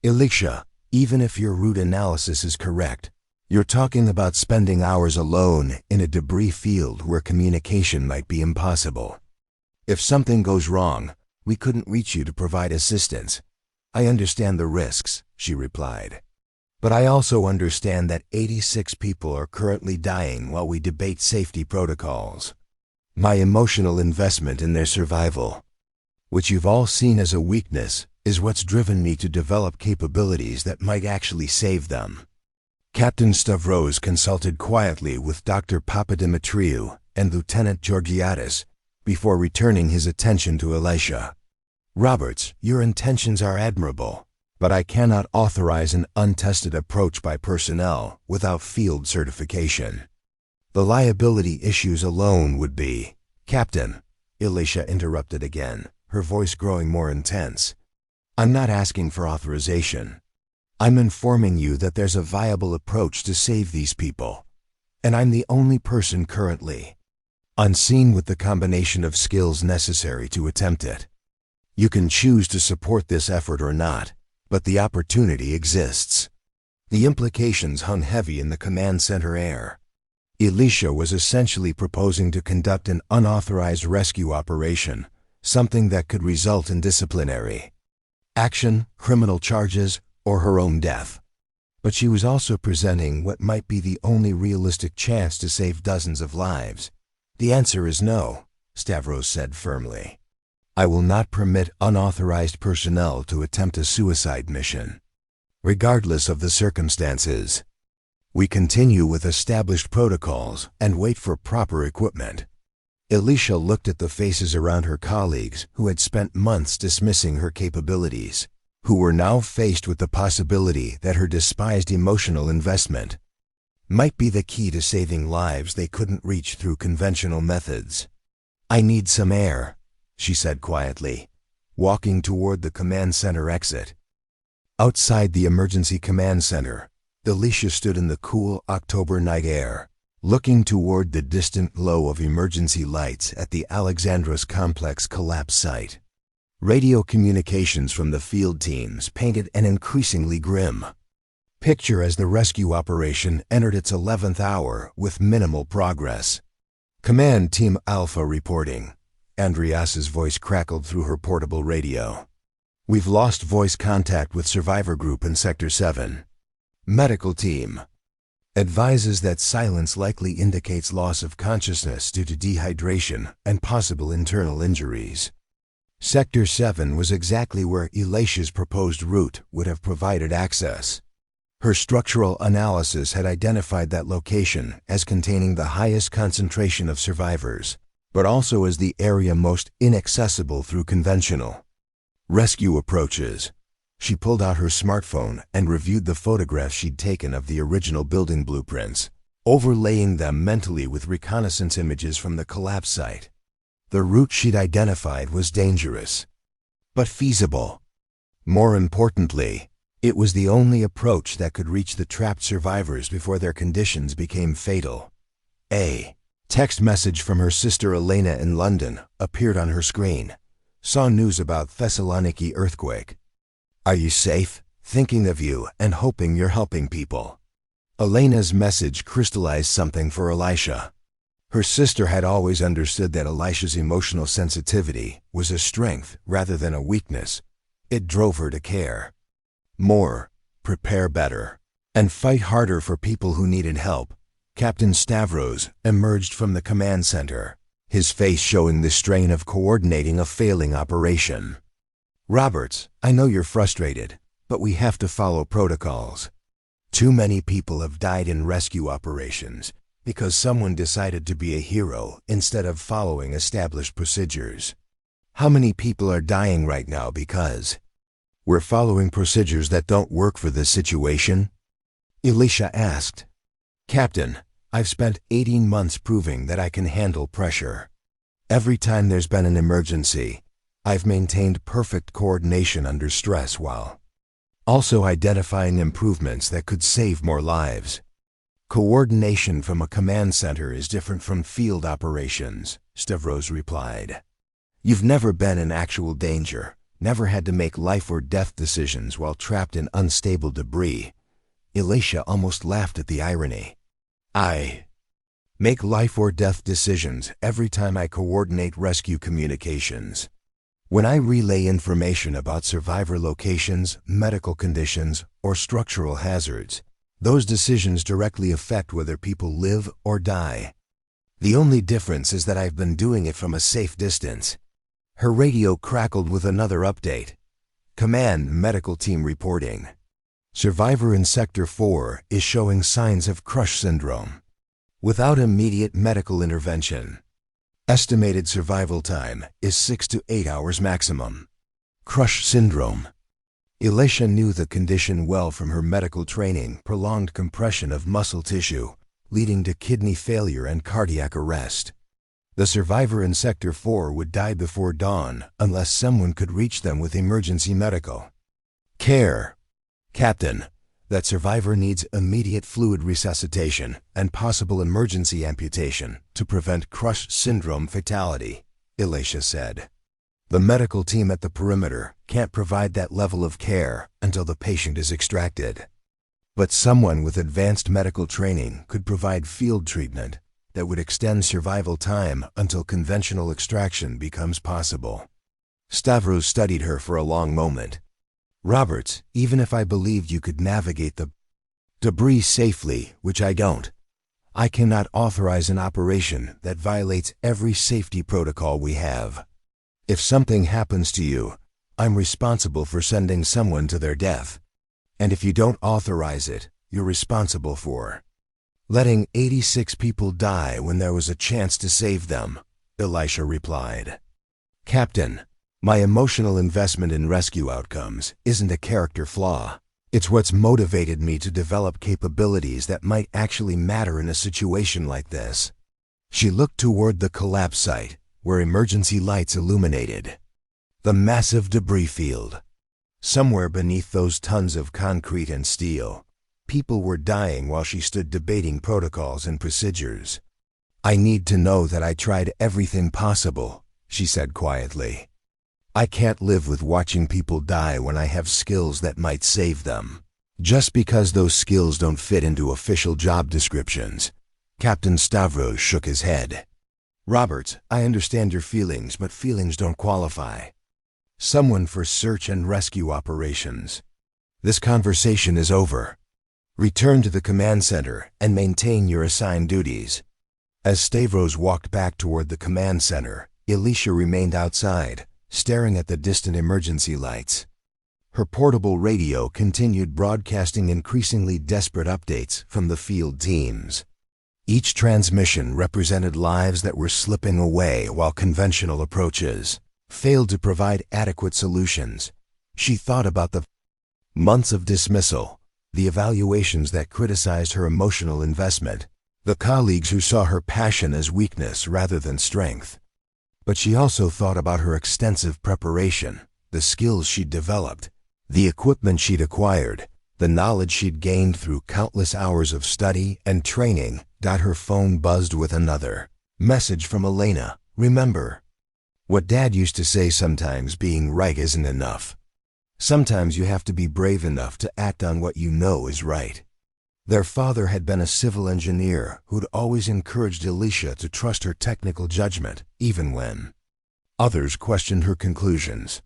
Elisha, even if your route analysis is correct, you're talking about spending hours alone in a debris field where communication might be impossible. If something goes wrong, we couldn't reach you to provide assistance. I understand the risks, she replied. But I also understand that 86 people are currently dying while we debate safety protocols. My emotional investment in their survival, which you've all seen as a weakness, is what's driven me to develop capabilities that might actually save them. Captain Stavros consulted quietly with Dr. Papadimitriou and Lieutenant Georgiadis before returning his attention to Elisha. Roberts, your intentions are admirable, but I cannot authorize an untested approach by personnel without field certification. The liability issues alone would be— Captain, Elisha interrupted again, her voice growing more intense. I'm not asking for authorization. I'm informing you that there's a viable approach to save these people, and I'm the only person currently unseen with the combination of skills necessary to attempt it. You can choose to support this effort or not, but the opportunity exists. The implications hung heavy in the command center air. Elisha was essentially proposing to conduct an unauthorized rescue operation, something that could result in disciplinary action, criminal charges, or her own death. But she was also presenting what might be the only realistic chance to save dozens of lives. The answer is no, Stavros said firmly. I will not permit unauthorized personnel to attempt a suicide mission, regardless of the circumstances. We continue with established protocols and wait for proper equipment. Elisha looked at the faces around her colleagues who had spent months dismissing her capabilities, who were now faced with the possibility that her despised emotional investment might be the key to saving lives they couldn't reach through conventional methods. "I need some air," she said quietly, walking toward the command center exit. Outside the emergency command center, Elisha stood in the cool October night air, looking toward the distant glow of emergency lights at the Alexandros complex collapse site. Radio communications from the field teams painted an increasingly grim picture as the rescue operation entered its 11th hour with minimal progress. "Command Team Alpha reporting." Andreas's voice crackled through her portable radio. "We've lost voice contact with survivor group in Sector 7. Medical team advises that silence likely indicates loss of consciousness due to dehydration and possible internal injuries." Sector 7 was exactly where Elisha's proposed route would have provided access. Her structural analysis had identified that location as containing the highest concentration of survivors, but also as the area most inaccessible through conventional rescue approaches. She pulled out her smartphone and reviewed the photographs she'd taken of the original building blueprints, overlaying them mentally with reconnaissance images from the collapse site. The route she'd identified was dangerous, but feasible. More importantly, it was the only approach that could reach the trapped survivors before their conditions became fatal. A text message from her sister Elena in London appeared on her screen. "Saw news about Thessaloniki earthquake. Are you safe? Thinking of you and hoping you're helping people." Elena's message crystallized something for Elisha. Her sister had always understood that Elisha's emotional sensitivity was a strength rather than a weakness. It drove her to care more, prepare better, and fight harder for people who needed help. Captain Stavros emerged from the command center, his face showing the strain of coordinating a failing operation. "Roberts, I know you're frustrated, but we have to follow protocols. Too many people have died in rescue operations because someone decided to be a hero instead of following established procedures. How many people are dying right now because we're following procedures that don't work for this situation?" Elisha asked. "Captain, I've spent 18 months proving that I can handle pressure. Every time there's been an emergency, I've maintained perfect coordination under stress while also identifying improvements that could save more lives. Coordination from a command center is different from field operations," Stavros replied. "You've never been in actual danger, never had to make life or death decisions while trapped in unstable debris." Elisha almost laughed at the irony. "I make life or death decisions every time I coordinate rescue communications. When I relay information about survivor locations, medical conditions, or structural hazards, those decisions directly affect whether people live or die. The only difference is that I've been doing it from a safe distance." Her radio crackled with another update. "Command medical team reporting. Survivor in Sector 4 is showing signs of crush syndrome. Without immediate medical intervention, estimated survival time is 6 to 8 hours maximum." Crush syndrome. Elisha knew the condition well from her medical training: prolonged compression of muscle tissue, leading to kidney failure and cardiac arrest. The survivor in Sector 4 would die before dawn unless someone could reach them with emergency medical care. "Captain, that survivor needs immediate fluid resuscitation and possible emergency amputation to prevent crush syndrome fatality," Elisha said. "The medical team at the perimeter can't provide that level of care until the patient is extracted. But someone with advanced medical training could provide field treatment that would extend survival time until conventional extraction becomes possible." Stavros studied her for a long moment. "Roberts, even if I believed you could navigate the debris safely, which I don't, I cannot authorize an operation that violates every safety protocol we have. If something happens to you, I'm responsible for sending someone to their death. And if you don't authorize it, you're responsible for letting 86 people die when there was a chance to save them." Elisha replied. "Captain, my emotional investment in rescue outcomes isn't a character flaw. It's what's motivated me to develop capabilities that might actually matter in a situation like this." She looked toward the collapse site, where emergency lights illuminated the massive debris field. Somewhere beneath those tons of concrete and steel, people were dying while she stood debating protocols and procedures. "I need to know that I tried everything possible," she said quietly. "I can't live with watching people die when I have skills that might save them, just because those skills don't fit into official job descriptions." Captain Stavros shook his head. "Roberts, I understand your feelings, but feelings don't qualify. Someone for search and rescue operations. This conversation is over. Return to the command center and maintain your assigned duties." As Stavros walked back toward the command center, Elisha remained outside, staring at the distant emergency lights. Her portable radio continued broadcasting increasingly desperate updates from the field teams. Each transmission represented lives that were slipping away while conventional approaches failed to provide adequate solutions. She thought about the months of dismissal, the evaluations that criticized her emotional investment, the colleagues who saw her passion as weakness rather than strength. But she also thought about her extensive preparation, the skills she'd developed, the equipment she'd acquired, the knowledge she'd gained through countless hours of study and training. Her phone buzzed with another message from Elena. "Remember what Dad used to say, sometimes being right isn't enough. Sometimes you have to be brave enough to act on what you know is right." Their father had been a civil engineer who'd always encouraged Elisha to trust her technical judgment, even when others questioned her conclusions.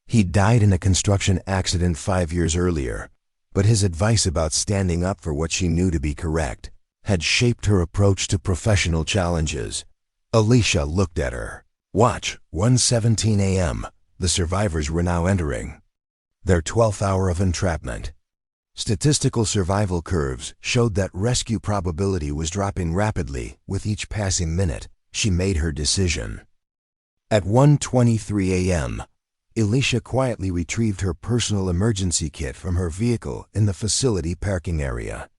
He died in a construction accident 5 years earlier, but his advice about standing up for what she knew to be correct had shaped her approach to professional challenges. Elisha looked at her watch. 1:17 a.m. The survivors were now entering their 12th hour of entrapment. Statistical survival curves showed that rescue probability was dropping rapidly with each passing minute. She made her decision. At 1:23 a.m., Elisha quietly retrieved her personal emergency kit from her vehicle in the facility parking area.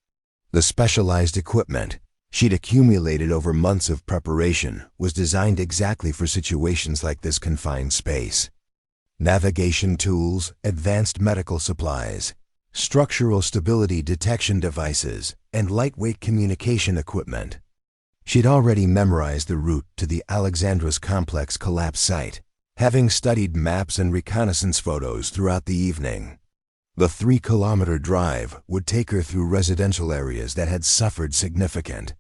The specialized equipment she'd accumulated over months of preparation was designed exactly for situations like this confined space. Navigation tools, advanced medical supplies, structural stability detection devices, and lightweight communication equipment. She'd already memorized the route to the Alexandros complex collapse site, having studied maps and reconnaissance photos throughout the evening. The 3-kilometer drive would take her through residential areas that had suffered significant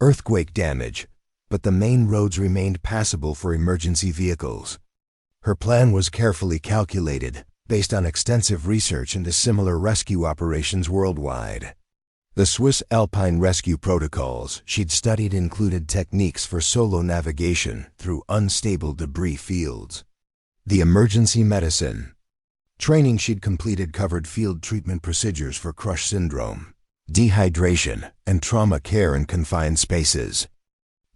earthquake damage, but the main roads remained passable for emergency vehicles. Her plan was carefully calculated, based on extensive research into similar rescue operations worldwide. The Swiss Alpine rescue protocols she'd studied included techniques for solo navigation through unstable debris fields. The emergency medicine training she'd completed covered field treatment procedures for crush syndrome, dehydration, and trauma care in confined spaces.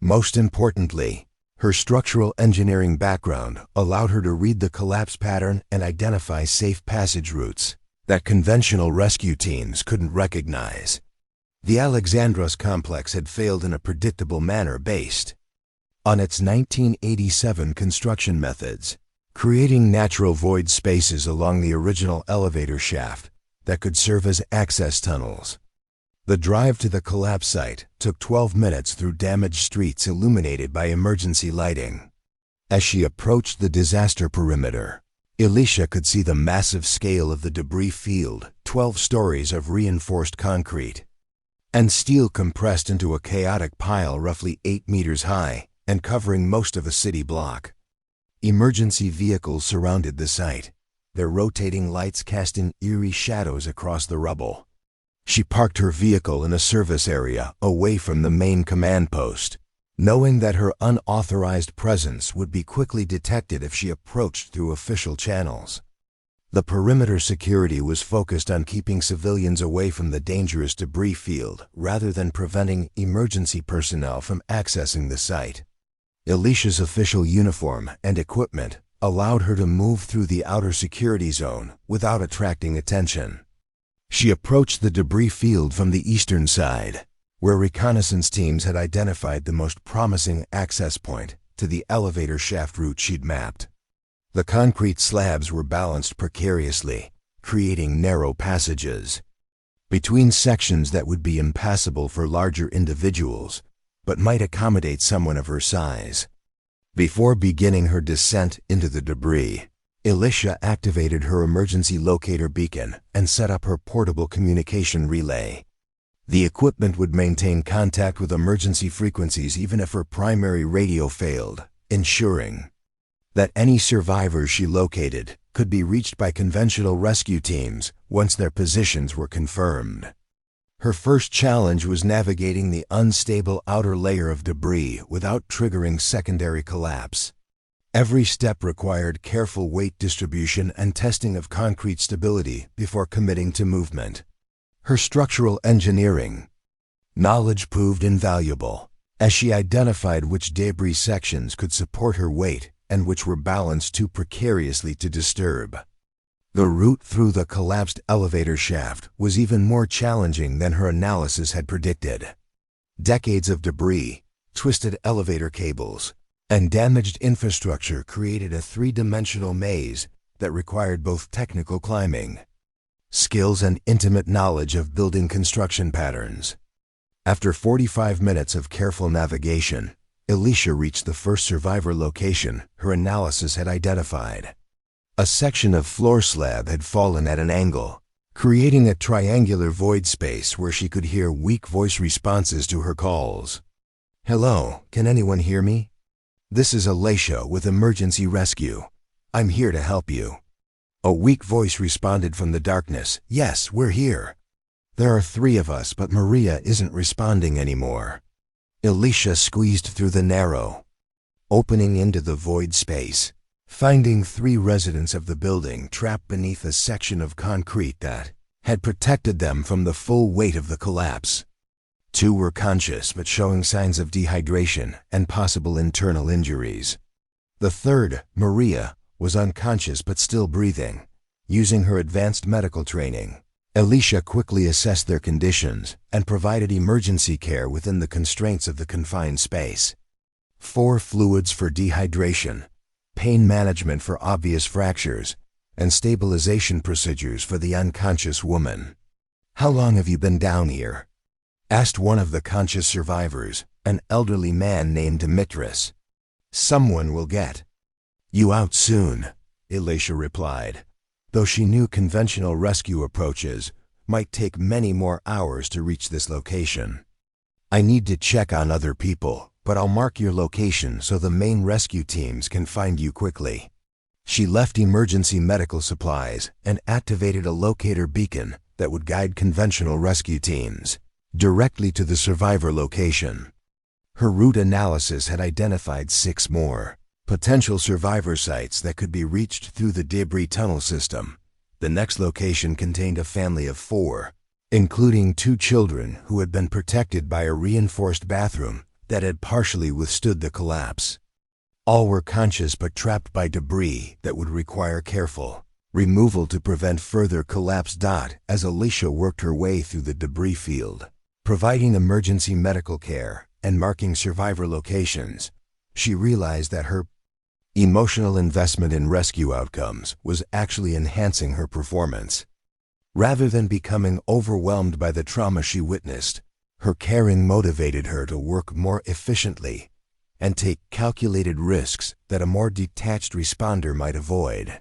Most importantly, her structural engineering background allowed her to read the collapse pattern and identify safe passage routes that conventional rescue teams couldn't recognize. The Alexandros complex had failed in a predictable manner based on its 1987 construction methods, creating natural void spaces along the original elevator shaft that could serve as access tunnels. The drive to the collapse site took 12 minutes through damaged streets illuminated by emergency lighting. As she approached the disaster perimeter, Elisha could see the massive scale of the debris field, 12 stories of reinforced concrete and steel compressed into a chaotic pile roughly 8 meters high and covering most of a city block. Emergency vehicles surrounded the site, their rotating lights casting eerie shadows across the rubble. She parked her vehicle in a service area away from the main command post, knowing that her unauthorized presence would be quickly detected if she approached through official channels. The perimeter security was focused on keeping civilians away from the dangerous debris field rather than preventing emergency personnel from accessing the site. Elisha's official uniform and equipment allowed her to move through the outer security zone without attracting attention. She approached the debris field from the eastern side, where reconnaissance teams had identified the most promising access point to the elevator shaft route she'd mapped. The concrete slabs were balanced precariously, creating narrow passages between sections that would be impassable for larger individuals, but might accommodate someone of her size. Before beginning her descent into the debris, Elisha activated her emergency locator beacon and set up her portable communication relay. The equipment would maintain contact with emergency frequencies even if her primary radio failed, ensuring that any survivors she located could be reached by conventional rescue teams once their positions were confirmed. Her first challenge was navigating the unstable outer layer of debris without triggering secondary collapse. Every step required careful weight distribution and testing of concrete stability before committing to movement. Her structural engineering knowledge proved invaluable, as she identified which debris sections could support her weight and which were balanced too precariously to disturb. The route through the collapsed elevator shaft was even more challenging than her analysis had predicted. Decades of debris, twisted elevator cables, and damaged infrastructure created a three-dimensional maze that required both technical climbing skills and intimate knowledge of building construction patterns. After 45 minutes of careful navigation, Elisha reached the first survivor location her analysis had identified. A section of floor slab had fallen at an angle, creating a triangular void space where she could hear weak voice responses to her calls. "Hello, can anyone hear me? This is Elisha with emergency rescue. I'm here to help you." A weak voice responded from the darkness. "Yes, we're here. There are 3 of us, but Maria isn't responding anymore." Elisha squeezed through the narrow opening into the void space, finding 3 residents of the building trapped beneath a section of concrete that had protected them from the full weight of the collapse. 2 were conscious but showing signs of dehydration and possible internal injuries. The 3rd, Maria, was unconscious but still breathing. Using her advanced medical training, Elisha quickly assessed their conditions and provided emergency care within the constraints of the confined space. 4 fluids for dehydration, pain management for obvious fractures, and stabilization procedures for the unconscious woman. "How long have you been down here?" asked one of the conscious survivors, an elderly man named Dimitris. "Someone will get you out soon," Elisha replied, though she knew conventional rescue approaches might take many more hours to reach this location. "I need to check on other people, but I'll mark your location so the main rescue teams can find you quickly." She left emergency medical supplies and activated a locator beacon that would guide conventional rescue teams directly to the survivor location. Her route analysis had identified 6 more potential survivor sites that could be reached through the debris tunnel system. The next location contained a family of 4, including 2 children who had been protected by a reinforced bathroom that had partially withstood the collapse. All were conscious but trapped by debris that would require careful removal to prevent further collapse. As Elisha worked her way through the debris field, providing emergency medical care and marking survivor locations, she realized that her emotional investment in rescue outcomes was actually enhancing her performance. Rather than becoming overwhelmed by the trauma she witnessed, her caring motivated her to work more efficiently and take calculated risks that a more detached responder might avoid.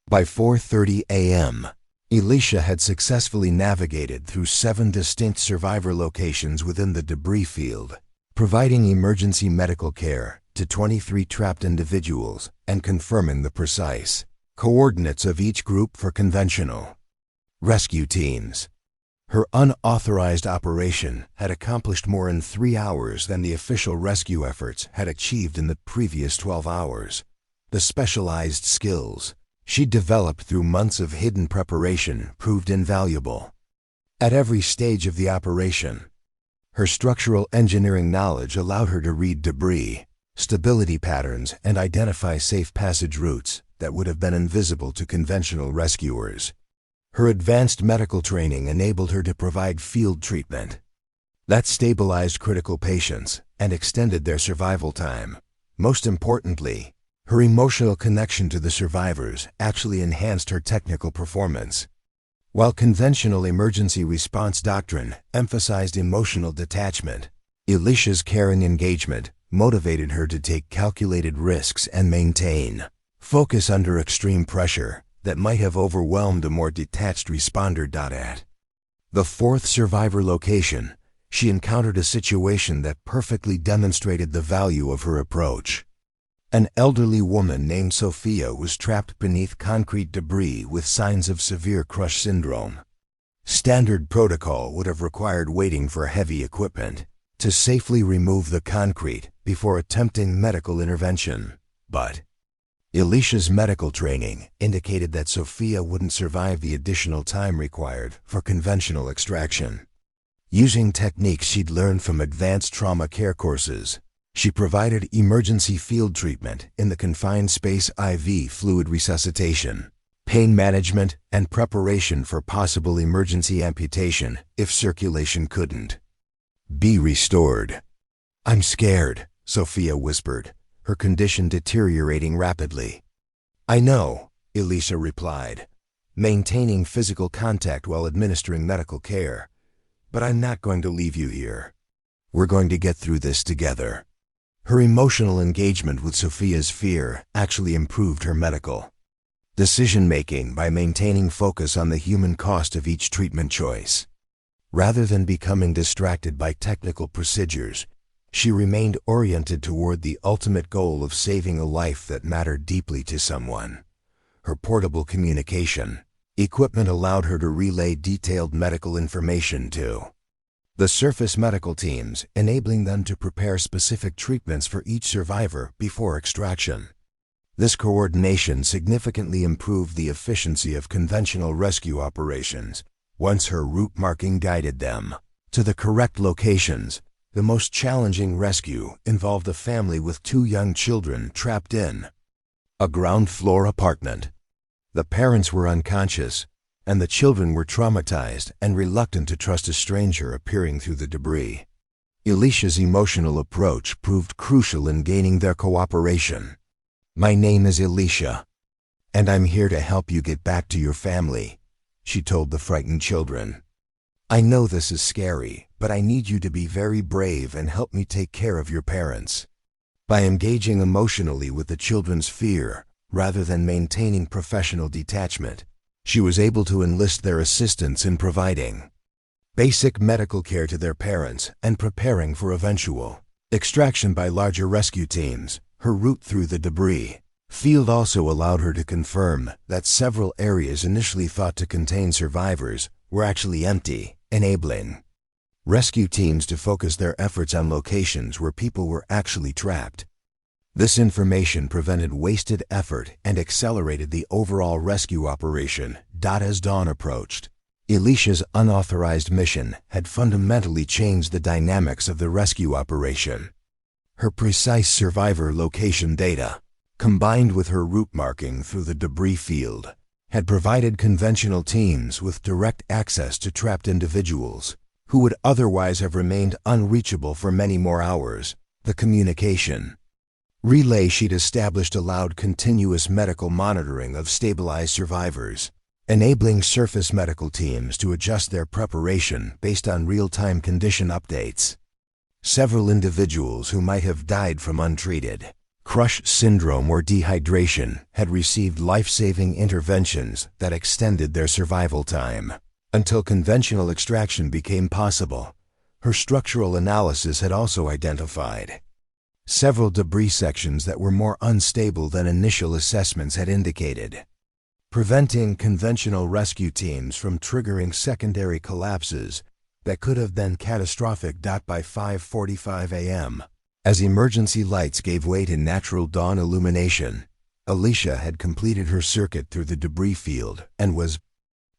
By 4:30 a.m., Elisha had successfully navigated through 7 distinct survivor locations within the debris field, providing emergency medical care to 23 trapped individuals and confirming the precise coordinates of each group for conventional rescue teams. Her unauthorized operation had accomplished more in 3 hours than the official rescue efforts had achieved in the previous 12 hours. The specialized skills she developed through months of hidden preparation proved invaluable. At every stage of the operation, her structural engineering knowledge allowed her to read debris, stability patterns, and identify safe passage routes that would have been invisible to conventional rescuers. Her advanced medical training enabled her to provide field treatment that stabilized critical patients and extended their survival time. Most importantly, her emotional connection to the survivors actually enhanced her technical performance. While conventional emergency response doctrine emphasized emotional detachment, Elisha's caring engagement motivated her to take calculated risks and maintain focus under extreme pressure that might have overwhelmed a more detached responder. At the fourth survivor location, she encountered a situation that perfectly demonstrated the value of her approach. An elderly woman named Sophia was trapped beneath concrete debris with signs of severe crush syndrome. Standard protocol would have required waiting for heavy equipment to safely remove the concrete before attempting medical intervention. But Elisha's medical training indicated that Sophia wouldn't survive the additional time required for conventional extraction. Using techniques she'd learned from advanced trauma care courses, she provided emergency field treatment in the confined space, IV fluid resuscitation, pain management, and preparation for possible emergency amputation if circulation couldn't be restored. "I'm scared," Sophia whispered, her condition deteriorating rapidly. "I know," Elisha replied, maintaining physical contact while administering medical care. "But I'm not going to leave you here. We're going to get through this together." Her emotional engagement with Sophia's fear actually improved her medical decision-making by maintaining focus on the human cost of each treatment choice. Rather than becoming distracted by technical procedures, she remained oriented toward the ultimate goal of saving a life that mattered deeply to someone. Her portable communication equipment allowed her to relay detailed medical information to the surface medical teams, enabling them to prepare specific treatments for each survivor before extraction. This coordination significantly improved the efficiency of conventional rescue operations once her route marking guided them to the correct locations. The most challenging rescue involved a family with 2 young children trapped in a ground-floor apartment. The parents were unconscious, and the children were traumatized and reluctant to trust a stranger appearing through the debris. Elisha's emotional approach proved crucial in gaining their cooperation. "My name is Elisha, and I'm here to help you get back to your family," she told the frightened children. "I know this is scary, but I need you to be very brave and help me take care of your parents." By engaging emotionally with the children's fear, rather than maintaining professional detachment, she was able to enlist their assistance in providing basic medical care to their parents and preparing for eventual extraction by larger rescue teams. Her route through the debris field also allowed her to confirm that several areas initially thought to contain survivors were actually empty, enabling rescue teams to focus their efforts on locations where people were actually trapped. This information prevented wasted effort and accelerated the overall rescue operation. As dawn approached, Elisha's unauthorized mission had fundamentally changed the dynamics of the rescue operation. Her precise survivor location data, combined with her route marking through the debris field, had provided conventional teams with direct access to trapped individuals who would otherwise have remained unreachable for many more hours. The communication relay she'd established allowed continuous medical monitoring of stabilized survivors, enabling surface medical teams to adjust their preparation based on real-time condition updates. Several individuals who might have died from untreated crush syndrome or dehydration had received life-saving interventions that extended their survival time. Until conventional extraction became possible, her structural analysis had also identified several debris sections that were more unstable than initial assessments had indicated, preventing conventional rescue teams from triggering secondary collapses that could have been catastrophic. By 5:45 a.m., as emergency lights gave way to natural dawn illumination, Elisha had completed her circuit through the debris field and was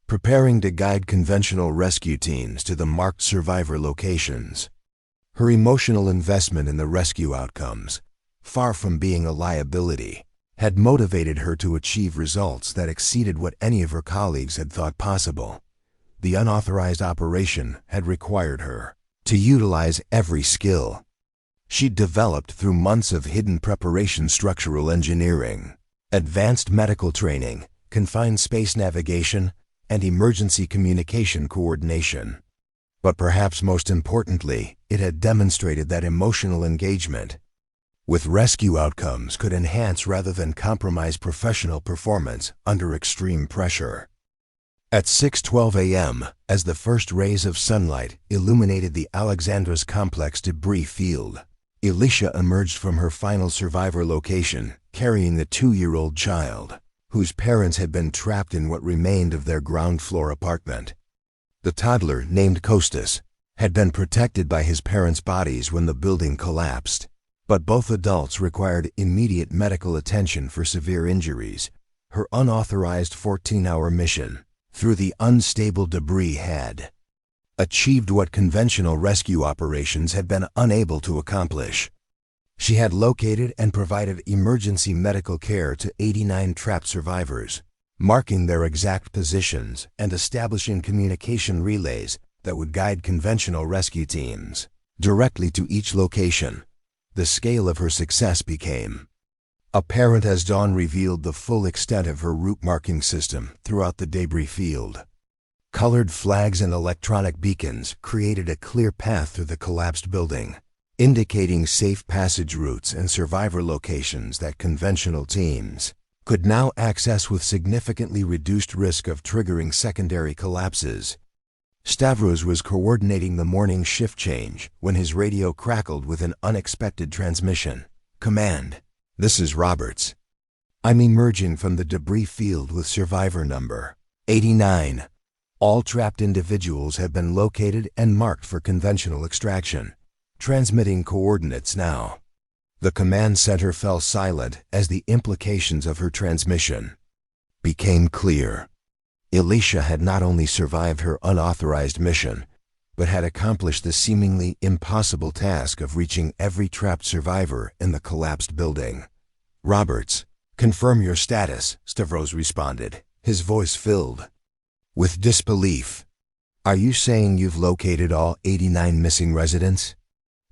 preparing to guide conventional rescue teams to the marked survivor locations. Her emotional investment in the rescue outcomes far from being a liability, had motivated her to achieve results that exceeded what any of her colleagues had thought possible. The unauthorized operation had required her to utilize every skill she'd developed through months of hidden preparation, structural engineering, advanced medical training, confined space navigation, and emergency communication coordination. But perhaps most importantly, it had demonstrated that emotional engagement with rescue outcomes could enhance rather than compromise professional performance under extreme pressure. At 6:12 a.m., as the first rays of sunlight illuminated the Alexandros complex debris field, Elisha emerged from her final survivor location, carrying the 2-year-old child, whose parents had been trapped in what remained of their ground-floor apartment. The toddler, named Kostas, had been protected by his parents' bodies when the building collapsed, but both adults required immediate medical attention for severe injuries. Her unauthorized 14-hour mission through the unstable debris had achieved what conventional rescue operations had been unable to accomplish. She had located and provided emergency medical care to 89 trapped survivors, marking their exact positions and establishing communication relays that would guide conventional rescue teams directly to each location. The scale of her success became apparent as dawn revealed the full extent of her route marking system throughout the debris field. Colored flags and electronic beacons created a clear path through the collapsed building, indicating safe passage routes and survivor locations that conventional teams could now access with significantly reduced risk of triggering secondary collapses. Stavros was coordinating the morning shift change when his radio crackled with an unexpected transmission. "Command, this is Roberts. I'm emerging from the debris field with survivor number 89. All trapped individuals have been located and marked for conventional extraction. Transmitting coordinates now." The command center fell silent as the implications of her transmission became clear. Elisha had not only survived her unauthorized mission, but had accomplished the seemingly impossible task of reaching every trapped survivor in the collapsed building. "Roberts, confirm your status," Stavros responded, his voice filled with disbelief. "Are you saying you've located all 89 missing residents?"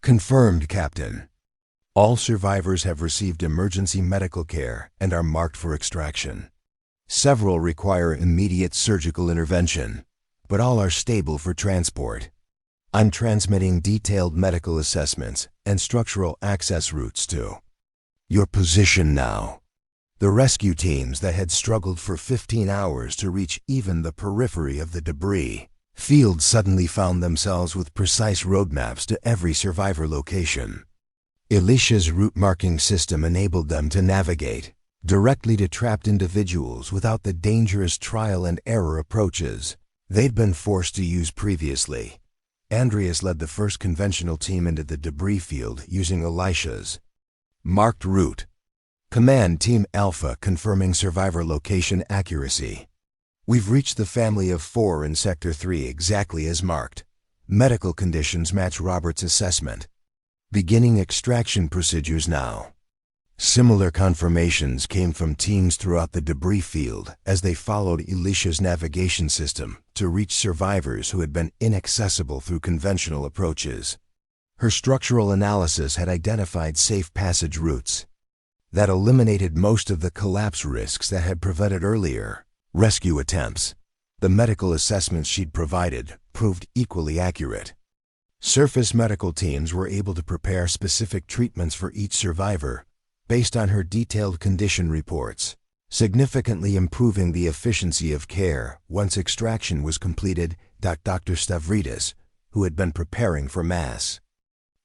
"Confirmed, Captain. All survivors have received emergency medical care and are marked for extraction. Several require immediate surgical intervention, but all are stable for transport. I'm transmitting detailed medical assessments and structural access routes to your position now." The rescue teams that had struggled for 15 hours to reach even the periphery of the debris field suddenly found themselves with precise roadmaps to every survivor location. Elisha's route marking system enabled them to navigate directly to trapped individuals without the dangerous trial and error approaches they'd been forced to use previously. Andreas led the first conventional team into the debris field using Elisha's marked route. "Command Team Alpha confirming survivor location accuracy. We've reached the family of 4 in Sector 3 exactly as marked. Medical conditions match Roberts' assessment. Beginning extraction procedures now." Similar confirmations came from teams throughout the debris field as they followed Elisha's navigation system to reach survivors who had been inaccessible through conventional approaches. Her structural analysis had identified safe passage routes that eliminated most of the collapse risks that had prevented earlier rescue attempts. The medical assessments she'd provided proved equally accurate. Surface medical teams were able to prepare specific treatments for each survivor based on her detailed condition reports, significantly improving the efficiency of care once extraction was completed. Dr. Stavridis, who had been preparing for mass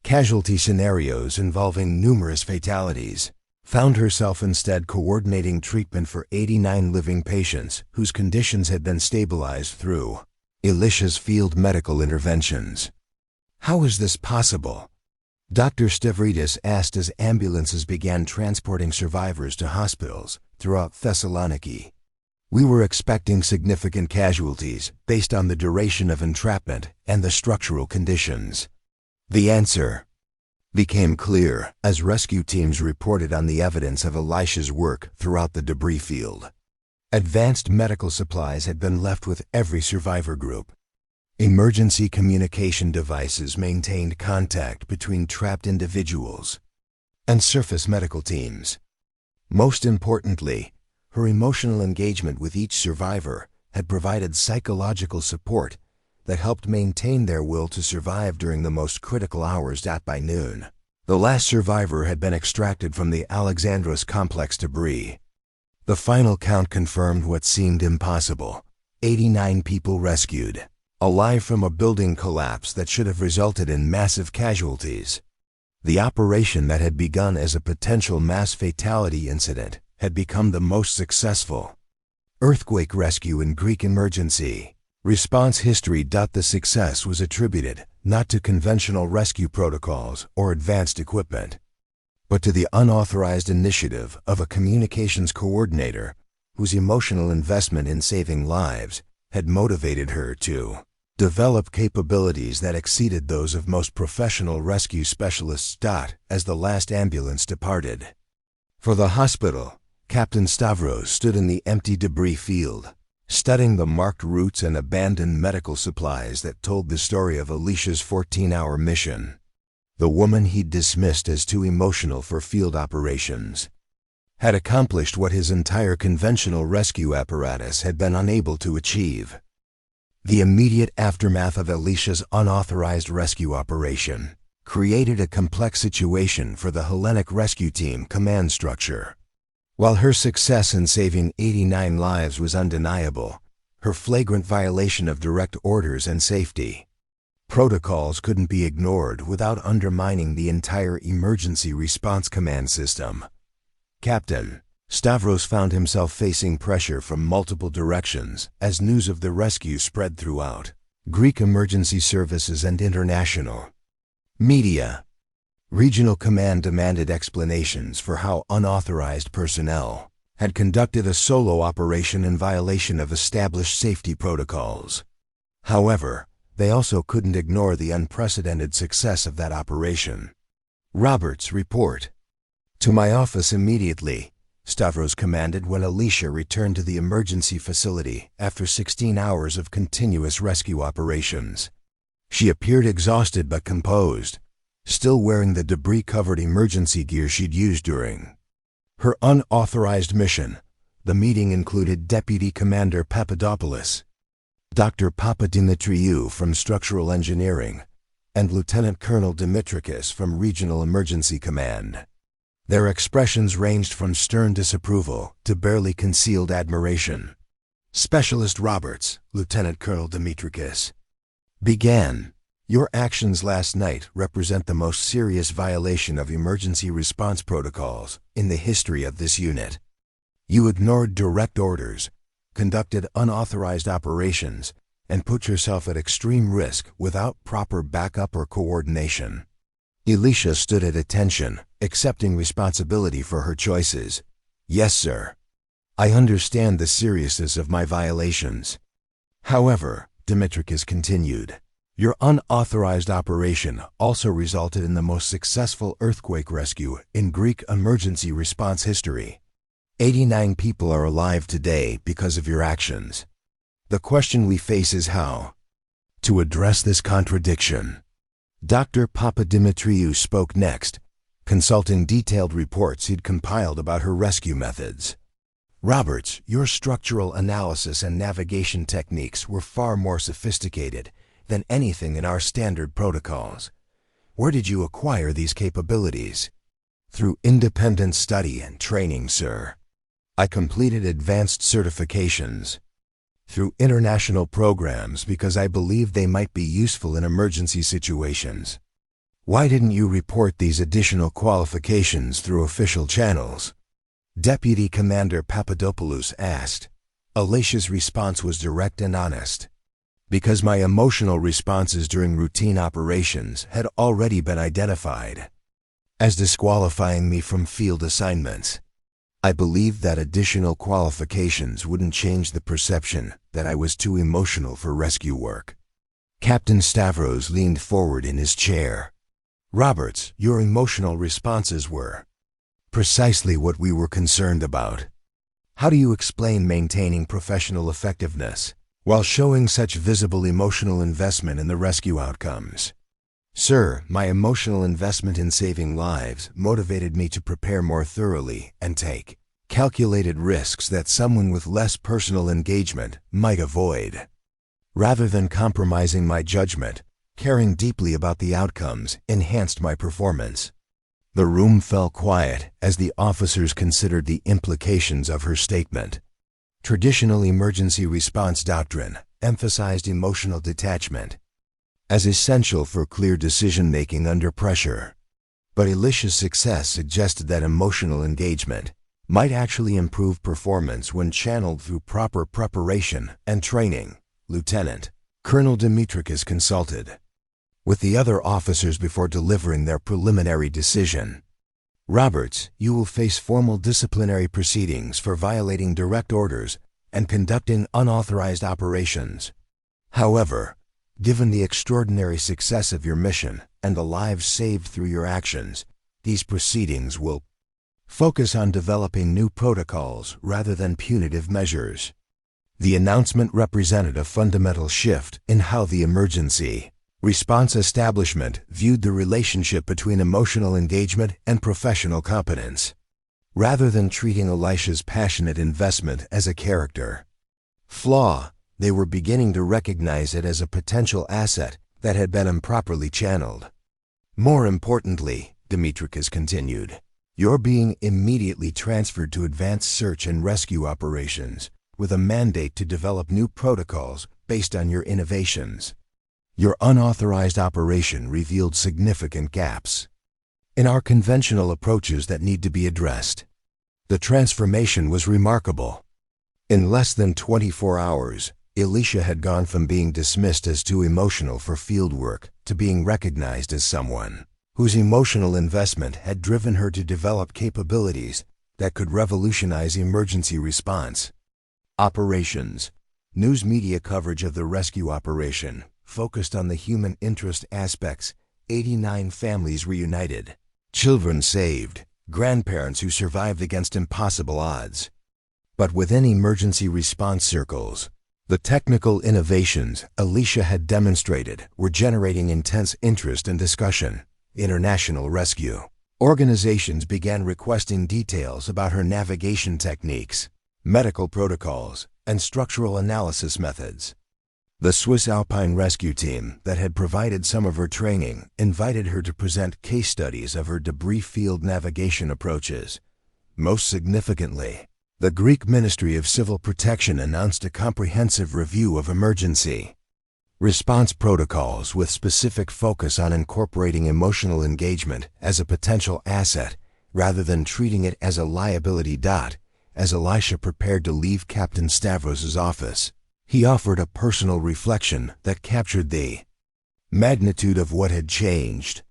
casualty scenarios involving numerous fatalities, found herself instead coordinating treatment for 89 living patients whose conditions had been stabilized through Elisha's field medical interventions. "How is this possible?" Dr. Stavridis asked as ambulances began transporting survivors to hospitals throughout Thessaloniki. "We were expecting significant casualties based on the duration of entrapment and the structural conditions." The answer: became clear as rescue teams reported on the evidence of Elisha's work throughout the debris field. Advanced medical supplies had been left with every survivor group. Emergency communication devices maintained contact between trapped individuals and surface medical teams. Most importantly, her emotional engagement with each survivor had provided psychological support that helped maintain their will to survive during the most critical hours by noon. The last survivor had been extracted from the Alexandros complex debris. The final count confirmed what seemed impossible: 89 people rescued, alive from a building collapse that should have resulted in massive casualties. The operation that had begun as a potential mass fatality incident had become the most successful earthquake rescue in Greek emergency response history. The success was attributed not to conventional rescue protocols or advanced equipment, but to the unauthorized initiative of a communications coordinator whose emotional investment in saving lives had motivated her to develop capabilities that exceeded those of most professional rescue specialists. As the last ambulance departed for the hospital, Captain Stavros stood in the empty debris field, studying the marked routes and abandoned medical supplies that told the story of Elisha's 14-hour mission. The woman he'd dismissed as too emotional for field operations had accomplished what his entire conventional rescue apparatus had been unable to achieve. The immediate aftermath of Elisha's unauthorized rescue operation created a complex situation for the Hellenic Rescue Team command structure. While her success in saving 89 lives was undeniable, her flagrant violation of direct orders and safety protocols couldn't be ignored without undermining the entire emergency response command system. Captain Stavros found himself facing pressure from multiple directions as news of the rescue spread throughout Greek emergency services and international media. Regional command demanded explanations for how unauthorized personnel had conducted a solo operation in violation of established safety protocols. However, they also couldn't ignore the unprecedented success of that operation. Roberts, report to my office immediately, Stavros commanded when Elisha returned to the emergency facility after 16 hours of continuous rescue operations. She appeared exhausted but composed, still wearing the debris-covered emergency gear she'd used during her unauthorized mission. The meeting included Deputy Commander Papadopoulos, Dr. Papadimitriou from Structural Engineering, and Lieutenant Colonel Dimitrakis from Regional Emergency Command. Their expressions ranged from stern disapproval to barely concealed admiration. Specialist Roberts, Lieutenant Colonel Dimitrakis, began. Your actions last night represent the most serious violation of emergency response protocols in the history of this unit. You ignored direct orders, conducted unauthorized operations, and put yourself at extreme risk without proper backup or coordination. Elisha stood at attention, accepting responsibility for her choices. Yes, sir. I understand the seriousness of my violations. However, Dimitrakis continued, your unauthorized operation also resulted in the most successful earthquake rescue in Greek emergency response history. 89 people are alive today because of your actions. The question we face is how to address this contradiction. Dr. Papadimitriou spoke next, consulting detailed reports he'd compiled about her rescue methods. Roberts, your structural analysis and navigation techniques were far more sophisticated than anything in our standard protocols. Where did you acquire these capabilities? Through independent study and training, sir. I completed advanced certifications through international programs because I believed they might be useful in emergency situations. Why didn't you report these additional qualifications through official channels? Deputy Commander Papadopoulos asked. Elisha's response was direct and honest. Because my emotional responses during routine operations had already been identified as disqualifying me from field assignments. I believed that additional qualifications wouldn't change the perception that I was too emotional for rescue work. Captain Stavros leaned forward in his chair. Roberts, your emotional responses were precisely what we were concerned about. How do you explain maintaining professional effectiveness while showing such visible emotional investment in the rescue outcomes? Sir, my emotional investment in saving lives motivated me to prepare more thoroughly and take calculated risks that someone with less personal engagement might avoid. Rather than compromising my judgment, caring deeply about the outcomes enhanced my performance. The room fell quiet as the officers considered the implications of her statement. Traditional emergency response doctrine emphasized emotional detachment as essential for clear decision-making under pressure. But Elisha's success suggested that emotional engagement might actually improve performance when channeled through proper preparation and training. Lieutenant Colonel Dimitrakis consulted with the other officers before delivering their preliminary decision. Roberts, you will face formal disciplinary proceedings for violating direct orders and conducting unauthorized operations. However, given the extraordinary success of your mission and the lives saved through your actions, these proceedings will focus on developing new protocols rather than punitive measures. The announcement represented a fundamental shift in how the emergency response establishment viewed the relationship between emotional engagement and professional competence. Rather than treating Elisha's passionate investment as a character flaw, they were beginning to recognize it as a potential asset that had been improperly channeled. More importantly, Dimitrakis continued, you're being immediately transferred to advanced search and rescue operations with a mandate to develop new protocols based on your innovations. Your unauthorized operation revealed significant gaps in our conventional approaches that need to be addressed. The transformation was remarkable. In less than 24 hours, Elisha had gone from being dismissed as too emotional for field work to being recognized as someone whose emotional investment had driven her to develop capabilities that could revolutionize emergency response. Operations. News media coverage of the rescue operation focused on the human interest aspects. 89 families reunited, children saved, grandparents who survived against impossible odds. But within emergency response circles, the technical innovations Elisha had demonstrated were generating intense interest and discussion. International rescue organizations began requesting details about her navigation techniques, medical protocols, and structural analysis methods. The Swiss Alpine rescue team that had provided some of her training invited her to present case studies of her debris field navigation approaches. Most significantly, the Greek Ministry of Civil Protection announced a comprehensive review of emergency response protocols with specific focus on incorporating emotional engagement as a potential asset rather than treating it as a liability. As Elisha prepared to leave Captain Stavros's office, he offered a personal reflection that captured the magnitude of what had changed.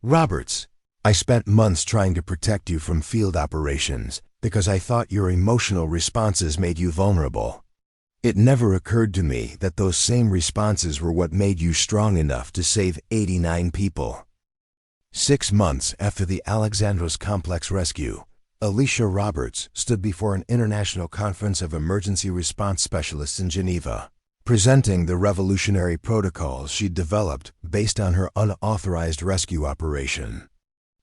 Roberts, I spent months trying to protect you from field operations because I thought your emotional responses made you vulnerable. It never occurred to me that those same responses were what made you strong enough to save 89 people. 6 months after the Alexandros complex rescue, Elisha Roberts stood before an international conference of emergency response specialists in Geneva, presenting the revolutionary protocols she'd developed based on her unauthorized rescue operation.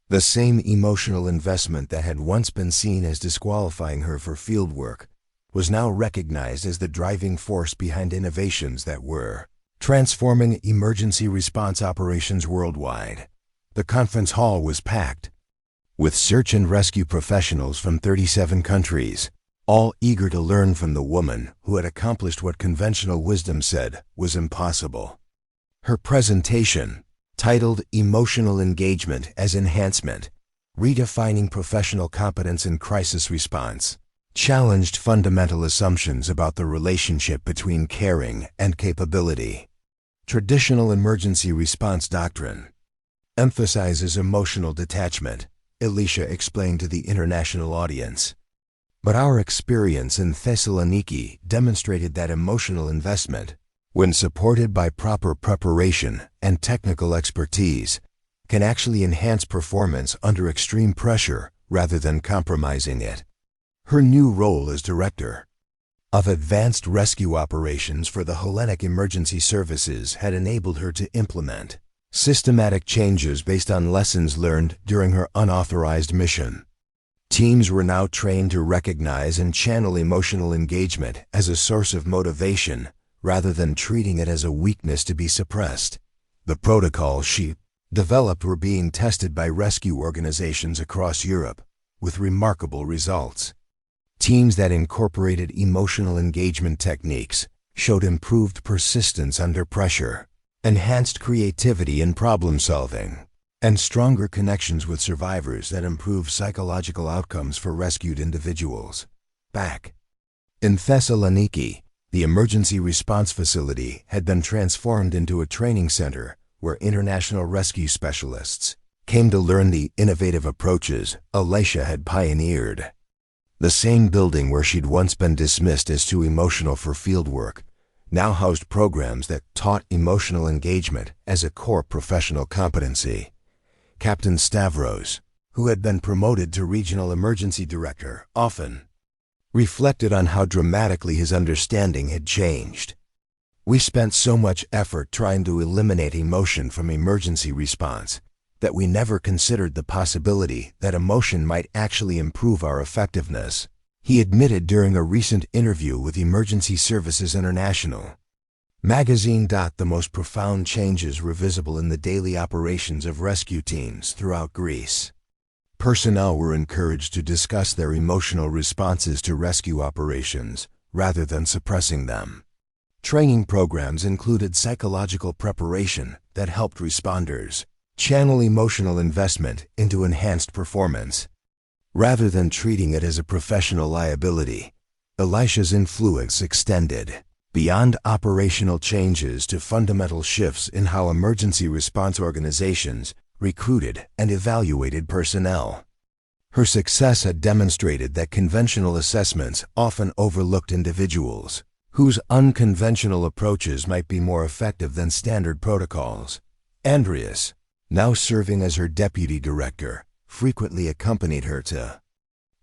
The same emotional investment that had once been seen as disqualifying her for field work was now recognized as the driving force behind innovations that were transforming emergency response operations worldwide. The conference hall was packed with search and rescue professionals from 37 countries, all eager to learn from the woman who had accomplished what conventional wisdom said was impossible. Her presentation, titled Emotional Engagement as Enhancement, Redefining Professional Competence in Crisis Response, challenged fundamental assumptions about the relationship between caring and capability. Traditional emergency response doctrine emphasizes emotional detachment, Elisha explained to the international audience. But our experience in Thessaloniki demonstrated that emotional investment, when supported by proper preparation and technical expertise, can actually enhance performance under extreme pressure rather than compromising it. Her new role as Director of Advanced Rescue Operations for the Hellenic Emergency Services had enabled her to implement systematic changes based on lessons learned during her unauthorized mission. Teams were now trained to recognize and channel emotional engagement as a source of motivation rather than treating it as a weakness to be suppressed. The protocols she developed were being tested by rescue organizations across Europe with remarkable results. Teams that incorporated emotional engagement techniques showed improved persistence under pressure, enhanced creativity in problem solving, and stronger connections with survivors that improved psychological outcomes for rescued individuals. Back in Thessaloniki, the emergency response facility had been transformed into a training center where international rescue specialists came to learn the innovative approaches Elisha had pioneered. The same building where she'd once been dismissed as too emotional for fieldwork now housed programs that taught emotional engagement as a core professional competency. Captain Stavros, who had been promoted to Regional Emergency Director, often reflected on how dramatically his understanding had changed. We spent so much effort trying to eliminate emotion from emergency response that we never considered the possibility that emotion might actually improve our effectiveness, he admitted during a recent interview with Emergency Services International magazine. The most profound changes were visible in the daily operations of rescue teams throughout Greece. Personnel were encouraged to discuss their emotional responses to rescue operations rather than suppressing them. Training programs included psychological preparation that helped responders channel emotional investment into enhanced performance. Rather than treating it as a professional liability, Elisha's influence extended beyond operational changes to fundamental shifts in how emergency response organizations recruited and evaluated personnel. Her success had demonstrated that conventional assessments often overlooked individuals whose unconventional approaches might be more effective than standard protocols. Andreas, now serving as her deputy director, frequently accompanied her to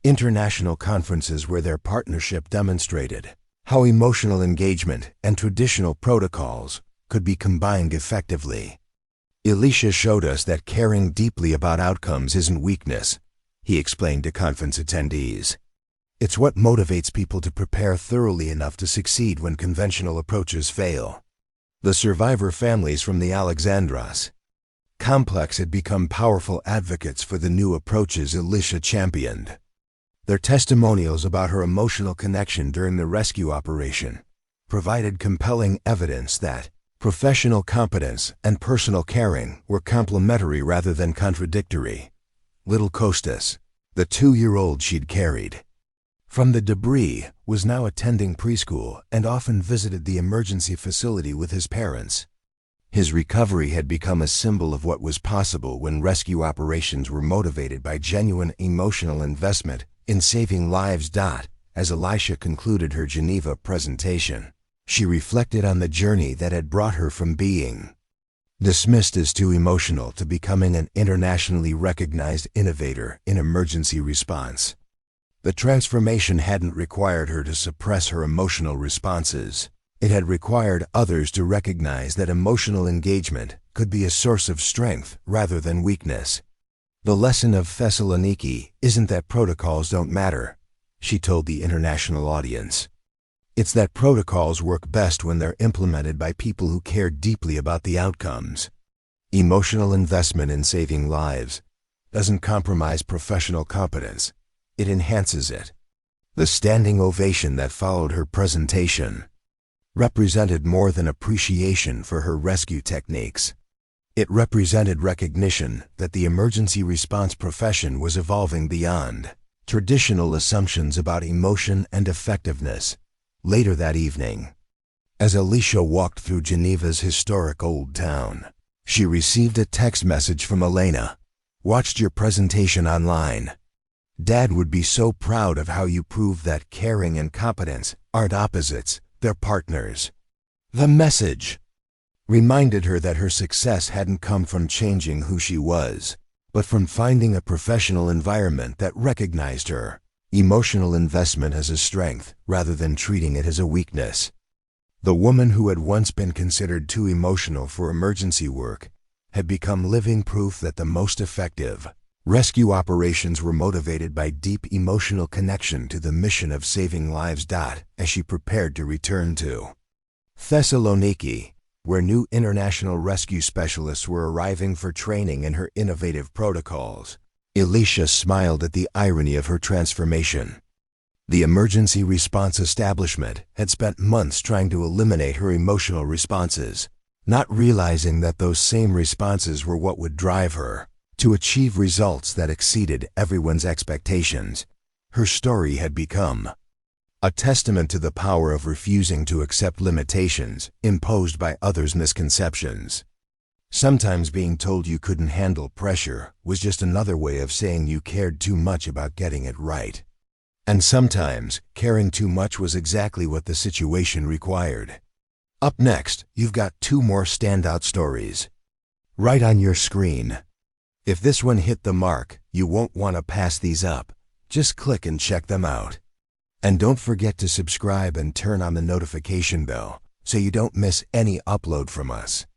international conferences where their partnership demonstrated how emotional engagement and traditional protocols could be combined effectively. Elisha showed us that caring deeply about outcomes isn't weakness, he explained to conference attendees. It's what motivates people to prepare thoroughly enough to succeed when conventional approaches fail. The survivor families from the Alexandros complex had become powerful advocates for the new approaches Elisha championed. Their testimonials about her emotional connection during the rescue operation provided compelling evidence that professional competence and personal caring were complementary rather than contradictory. Little Kostas, the 2-year-old she'd carried from the debris, was now attending preschool and often visited the emergency facility with his parents. His recovery had become a symbol of what was possible when rescue operations were motivated by genuine emotional investment in saving lives. As Elisha concluded her Geneva presentation, she reflected on the journey that had brought her from being dismissed as too emotional to becoming an internationally recognized innovator in emergency response. The transformation hadn't required her to suppress her emotional responses. It had required others to recognize that emotional engagement could be a source of strength rather than weakness. The lesson of Thessaloniki isn't that protocols don't matter, she told the international audience. It's that protocols work best when they're implemented by people who care deeply about the outcomes. Emotional investment in saving lives doesn't compromise professional competence, it enhances it. The standing ovation that followed her presentation represented more than appreciation for her rescue techniques. It represented recognition that the emergency response profession was evolving beyond traditional assumptions about emotion and effectiveness. Later that evening, as Elisha walked through Geneva's historic old town, she received a text message from Elena. Watched your presentation online. Dad would be so proud of how you proved that caring and competence aren't opposites, they're partners. The message reminded her that her success hadn't come from changing who she was, but from finding a professional environment that recognized her emotional investment as a strength rather than treating it as a weakness. The woman who had once been considered too emotional for emergency work had become living proof that the most effective rescue operations were motivated by deep emotional connection to the mission of saving lives. As she prepared to return to Thessaloniki, where new international rescue specialists were arriving for training in her innovative protocols, Elisha smiled at the irony of her transformation. The emergency response establishment had spent months trying to eliminate her emotional responses, not realizing that those same responses were what would drive her to achieve results that exceeded everyone's expectations. Her story had become a testament to the power of refusing to accept limitations imposed by others' misconceptions. Sometimes being told you couldn't handle pressure was just another way of saying you cared too much about getting it right. And sometimes caring too much was exactly what the situation required. Up next, you've got two more standout stories right on your screen. If this one hit the mark, you won't want to pass these up. Just click and check them out. And don't forget to subscribe and turn on the notification bell so you don't miss any upload from us.